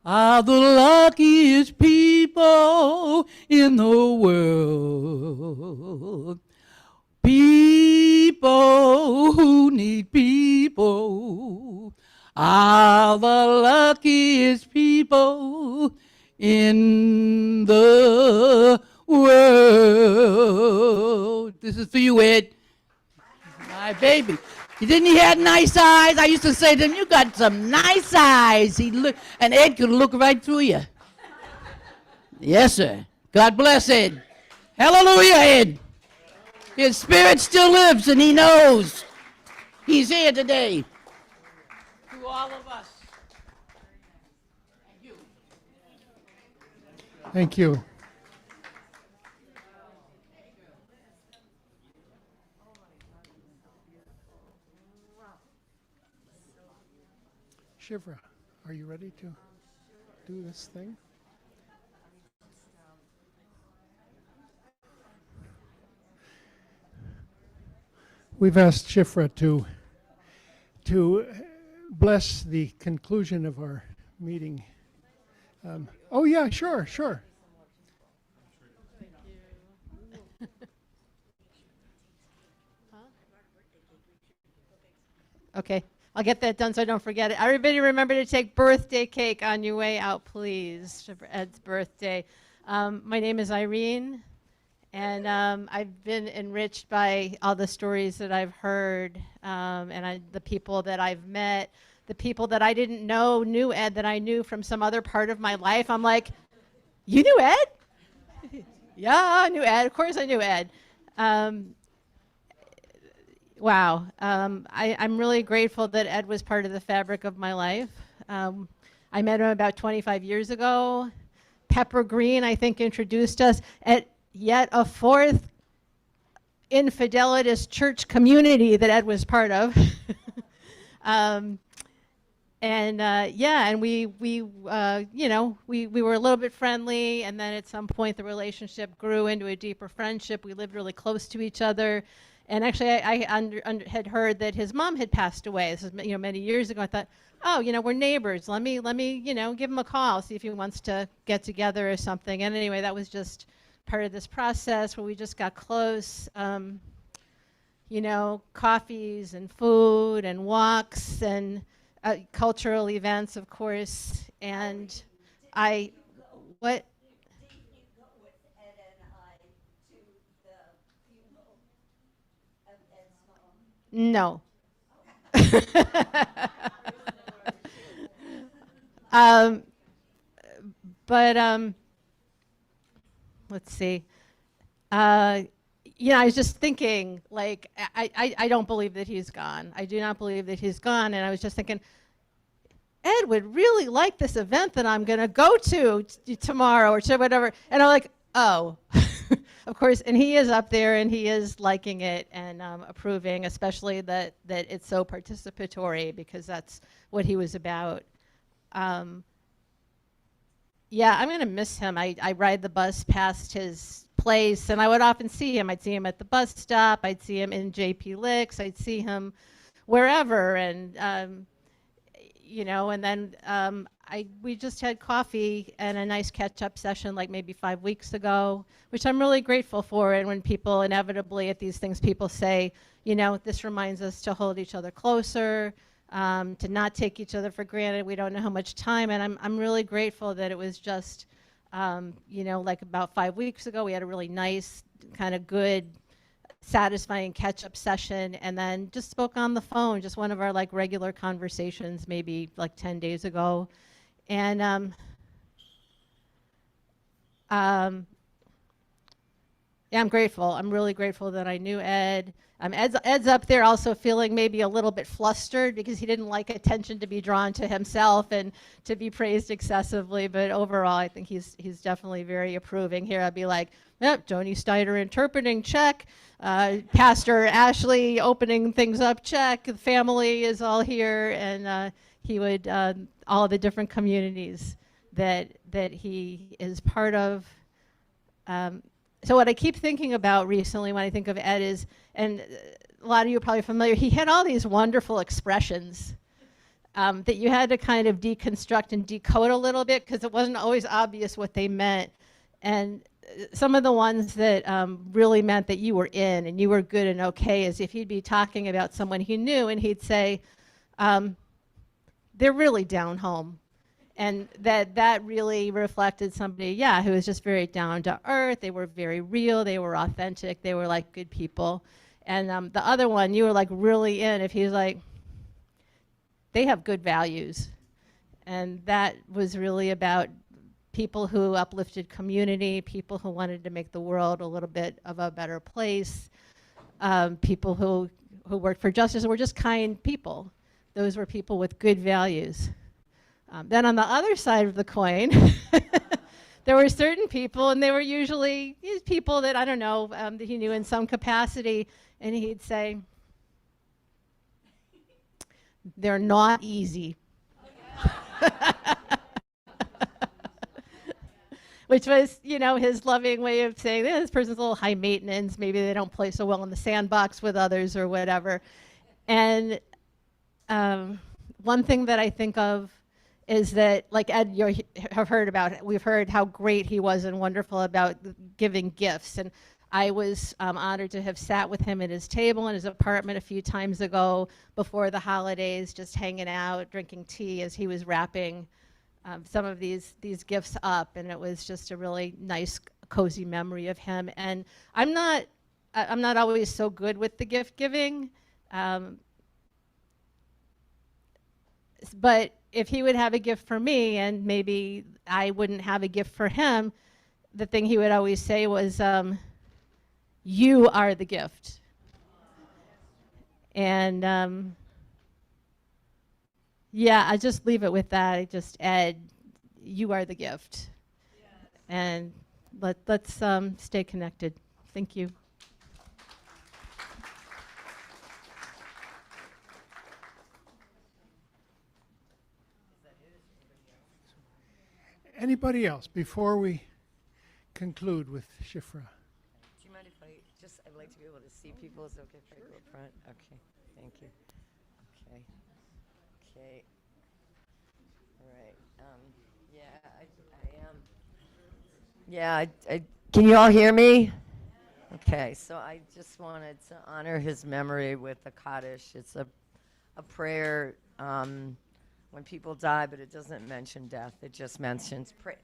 are the luckiest people in the world. People who need people are the luckiest people in the Whoa, this is for you, Ed. My baby. Didn't he have nice eyes? I used to say to him, you got some nice eyes. He look, and Ed could look right through you. Yes, sir. God bless Ed. Hallelujah, Ed. His spirit still lives, and he knows he's here today. To all of us. Thank you. Shivra, are you ready to do this thing? We've asked Shifra to bless the conclusion of our meeting. Oh yeah, sure. Okay, I'll get that done so I don't forget it. Everybody remember to take birthday cake on your way out, please, for Ed's birthday. My name is Irene, and I've been enriched by all the stories that I've heard, and the people that I've met, the people that I didn't know knew Ed that I knew from some other part of my life. I'm like, you knew Ed? Yeah, I knew Ed. Of course I knew Ed. Wow. I'm really grateful that Ed was part of the fabric of my life. I met him about 25 years ago. Pepper Green, I think, introduced us at yet a fourth infidelitous church community that Ed was part of. And we were a little bit friendly, and then at some point the relationship grew into a deeper friendship. We lived really close to each other. And actually, I had heard that his mom had passed away. This is many years ago. I thought, oh, we're neighbors. Let me give him a call, see if he wants to get together or something. And anyway, that was just part of this process where we just got close. Coffees and food and walks and cultural events, of course. And what? No. Let's see. I was just thinking, like, I don't believe that he's gone. I do not believe that he's gone. And I was just thinking, Ed would really like this event that I'm going to go to tomorrow or whatever. And I'm like, oh. Of course, and he is up there and he is liking it and approving, especially that it's so participatory, because that's what he was about. Yeah, I'm going to miss him. I ride the bus past his place, and I would often see him. I'd see him at the bus stop. I'd see him in JP Licks. I'd see him wherever, and and then we just had coffee and a nice catch-up session like maybe 5 weeks ago, which I'm really grateful for. And when people inevitably at these things, people say, this reminds us to hold each other closer, to not take each other for granted. We don't know how much time. And I'm really grateful that it was just, like about 5 weeks ago, we had a really nice, kind of good, satisfying catch-up session, and then just spoke on the phone, just one of our like regular conversations maybe like 10 days ago. And yeah, I'm grateful. I'm really grateful that I knew Ed. Ed's up there also feeling maybe a little bit flustered because he didn't like attention to be drawn to himself and to be praised excessively. But overall, I think he's definitely very approving. Here I'd be like, yep, Joni Steiner interpreting, check. Pastor Ashley opening things up, check. The family is all here, and he would all the different communities that he is part of. So what I keep thinking about recently when I think of Ed is, and a lot of you are probably familiar, he had all these wonderful expressions that you had to kind of deconstruct and decode a little bit because it wasn't always obvious what they meant. And some of the ones that really meant that you were in and you were good and okay is if he'd be talking about someone he knew and he'd say, they're really down home. And that really reflected somebody, yeah, who was just very down to earth. They were very real. They were authentic. They were like good people. And the other one, you were like really in if he was like, they have good values. And that was really about people who uplifted community, people who wanted to make the world a little bit of a better place, people who worked for justice, were just kind people. Those were people with good values. Then on the other side of the coin, there were certain people, and they were usually these people that, I don't know, that he knew in some capacity, and he'd say, they're not easy. Which was, you know, his loving way of saying, this person's a little high maintenance, maybe they don't play so well in the sandbox with others or whatever. And one thing that I think of is that, like Ed, we've heard how great he was and wonderful about giving gifts. And I was honored to have sat with him at his table in his apartment a few times ago before the holidays, just hanging out, drinking tea as he was wrapping some of these gifts up. And it was just a really nice, cozy memory of him. And I'm not always so good with the gift giving. But if he would have a gift for me and maybe I wouldn't have a gift for him, the thing he would always say was, you are the gift. And yeah, I just leave it with that. Ed, you are the gift. Yes. And let's stay connected. Thank you. Anybody else before we conclude with Shifra? Do you mind if I'd like to be able to see people? Is it okay if I go up front? Okay, thank you. Okay. All right. Can you all hear me? Okay, so I just wanted to honor his memory with the Kaddish. It's a prayer when people die, but it doesn't mention death. It just mentions prayer.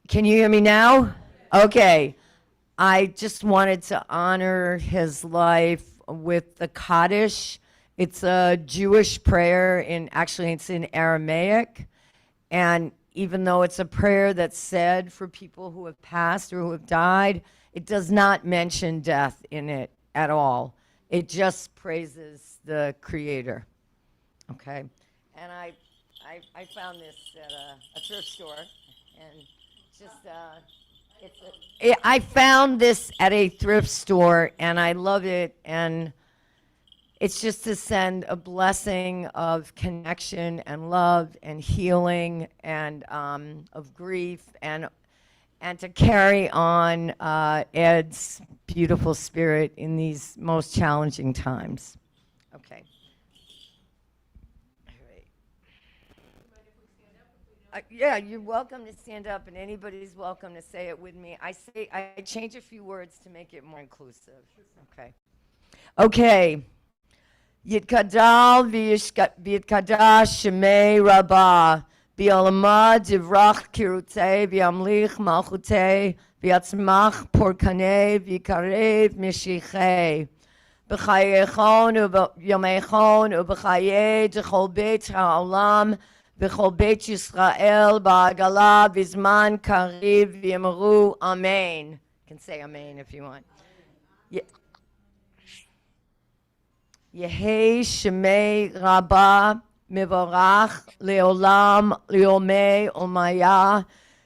Can you hear me now? Okay. I just wanted to honor his life with the Kaddish. It's a Jewish prayer, it's in Aramaic. And even though it's a prayer that's said for people who have passed or who have died, it does not mention death in it at all. It just praises the Creator. Okay? And I found this at a thrift store, and I found this at a thrift store, and I love it, and it's just to send a blessing of connection and love and healing and of grief and to carry on Ed's beautiful spirit in these most challenging times. Okay. Yeah, you're welcome to stand up, and anybody's welcome to say it with me. I change a few words to make it more inclusive. Okay. Yitkadal v'yitkadash shemei rabah v'yalama divrach kirutei v'yamlich malchutei v'yatzmach porkanei v'yikarev mishichei b'chayechon u'yomechon u'b'chayei d'chol beit ha'olam B'chol Beit Yisrael ba'agala v'zman kariv v'yemru amen. You can say amen if you want. Yehei shemei rabah mivorach leolam leomei omaya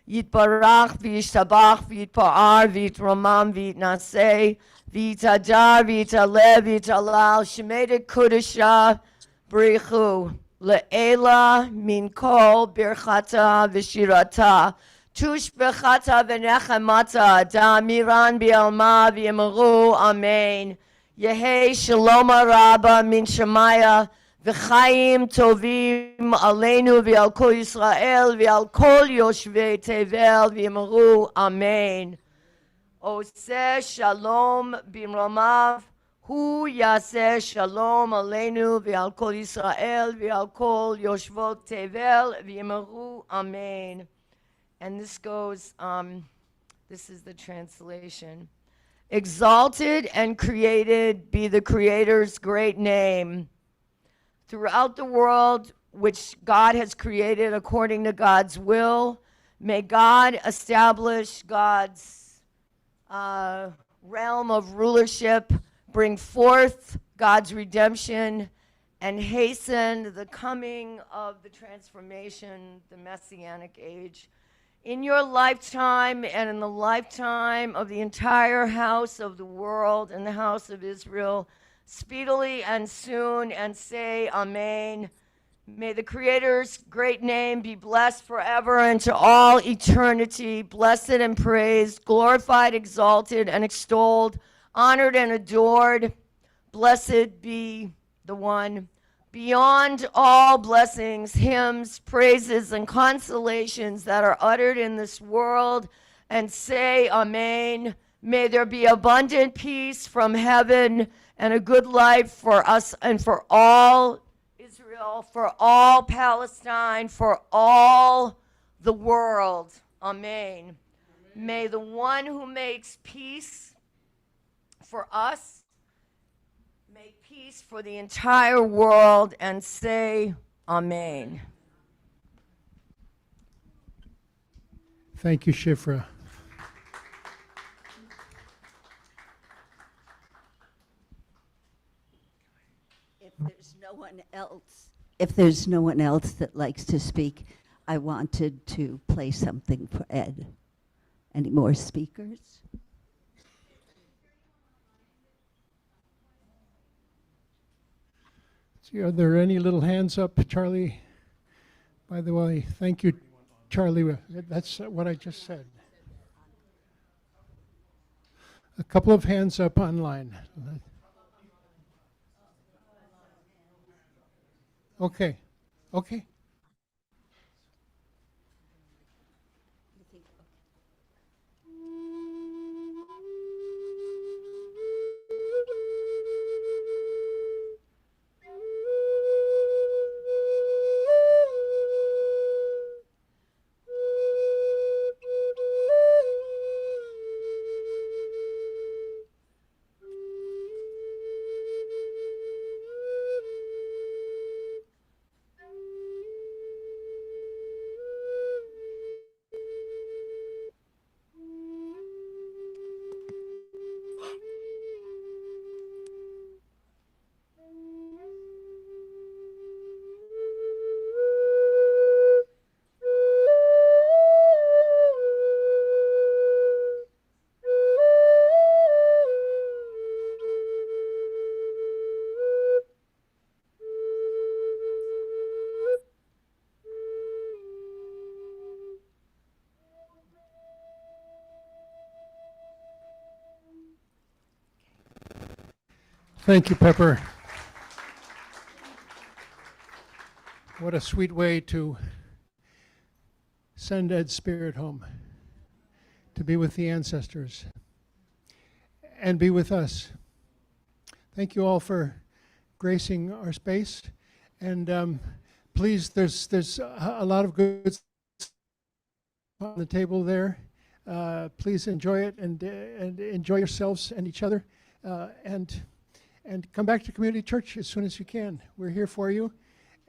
yitbarach v'yishtabach v'yitpa'ar v'yitromam v'yitnaseh v'yitadar v'yitalev v'yitalal shemei kudasha b'richu Le'ela min kol birchata v'shirata tush b'chata v'nechamata da'amiran bi'alma v'yemaru amen Yehei shalom rabba min shemaya v'chaim tovim aleinu v'al kol Yisrael v'al kol yoshvei tevel v'yemaru amen Oseh shalom b'mromav Hu Yaseh Shalom Aleinu V'al Kol Yisrael V'al Kol Yoshvot Tevel V'yimeru Amen. And this goes, this is the translation. Exalted and created be the Creator's great name. Throughout the world, which God has created according to God's will, may God establish God's realm of rulership, bring forth God's redemption, and hasten the coming of the transformation, the Messianic age. In your lifetime and in the lifetime of the entire house of the world and the house of Israel, speedily and soon, and say Amen. May the Creator's great name be blessed forever and to all eternity, blessed and praised, glorified, exalted, and extolled, honored and adored. Blessed be the one. Beyond all blessings, hymns, praises, and consolations that are uttered in this world, and say Amen. May there be abundant peace from heaven and a good life for us and for all Israel, for all Palestine, for all the world. Amen. May the one who makes peace for us make peace for the entire world, and say Amen. Thank you, Shifra. If there's no one else that likes to speak, I wanted to play something for Ed. Any more speakers? See, are there any little hands up, Charlie? By the way, thank you, Charlie. That's what I just said. A couple of hands up online. Okay, okay. Thank you, Pepper. What a sweet way to send Ed's spirit home, to be with the ancestors and be with us. Thank you all for gracing our space. And please, there's a lot of good on the table there. Please enjoy it and enjoy yourselves and each other. And come back to community church as soon as you can. We're here for you.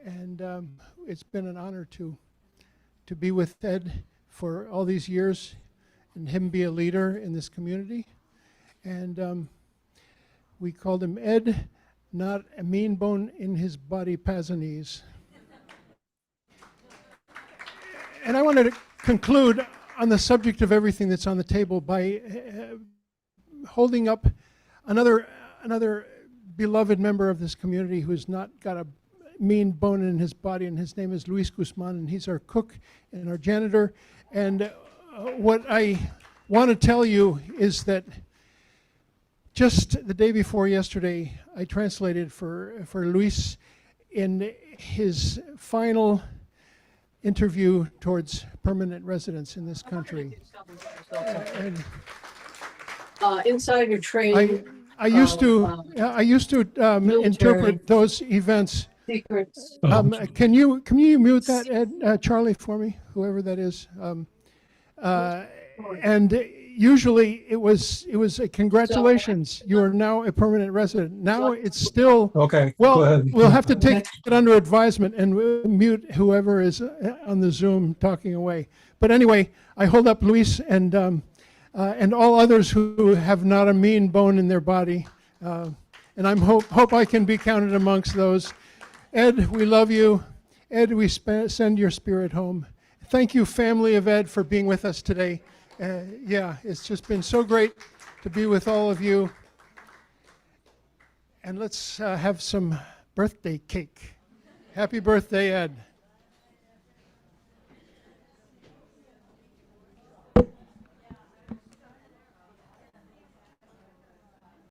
And it's been an honor to be with Ed for all these years and him be a leader in this community. And we called him Ed, not a mean bone in his body Pazzanese. And I wanted to conclude on the subject of everything that's on the table by holding up another beloved member of this community who's not got a mean bone in his body, and his name is Luis Guzman, and he's our cook and our janitor. And what I want to tell you is that just the day before yesterday, I translated for Luis in his final interview towards permanent residence in this country. Inside your training, I used to interpret those events. Can you mute that, Ed, Charlie, for me, whoever that is? And usually it was a congratulations, you are now a permanent resident. Now it's still Okay. well. Go ahead. We'll have to take it under advisement and mute whoever is on the Zoom talking away. But anyway, I hold up Luis and all others who have not a mean bone in their body, and I hope I can be counted amongst those. Ed, we love you. Ed, we send your spirit home. Thank you, family of Ed, for being with us today. Yeah, it's just been so great to be with all of you. And let's have some birthday cake. Happy birthday, Ed.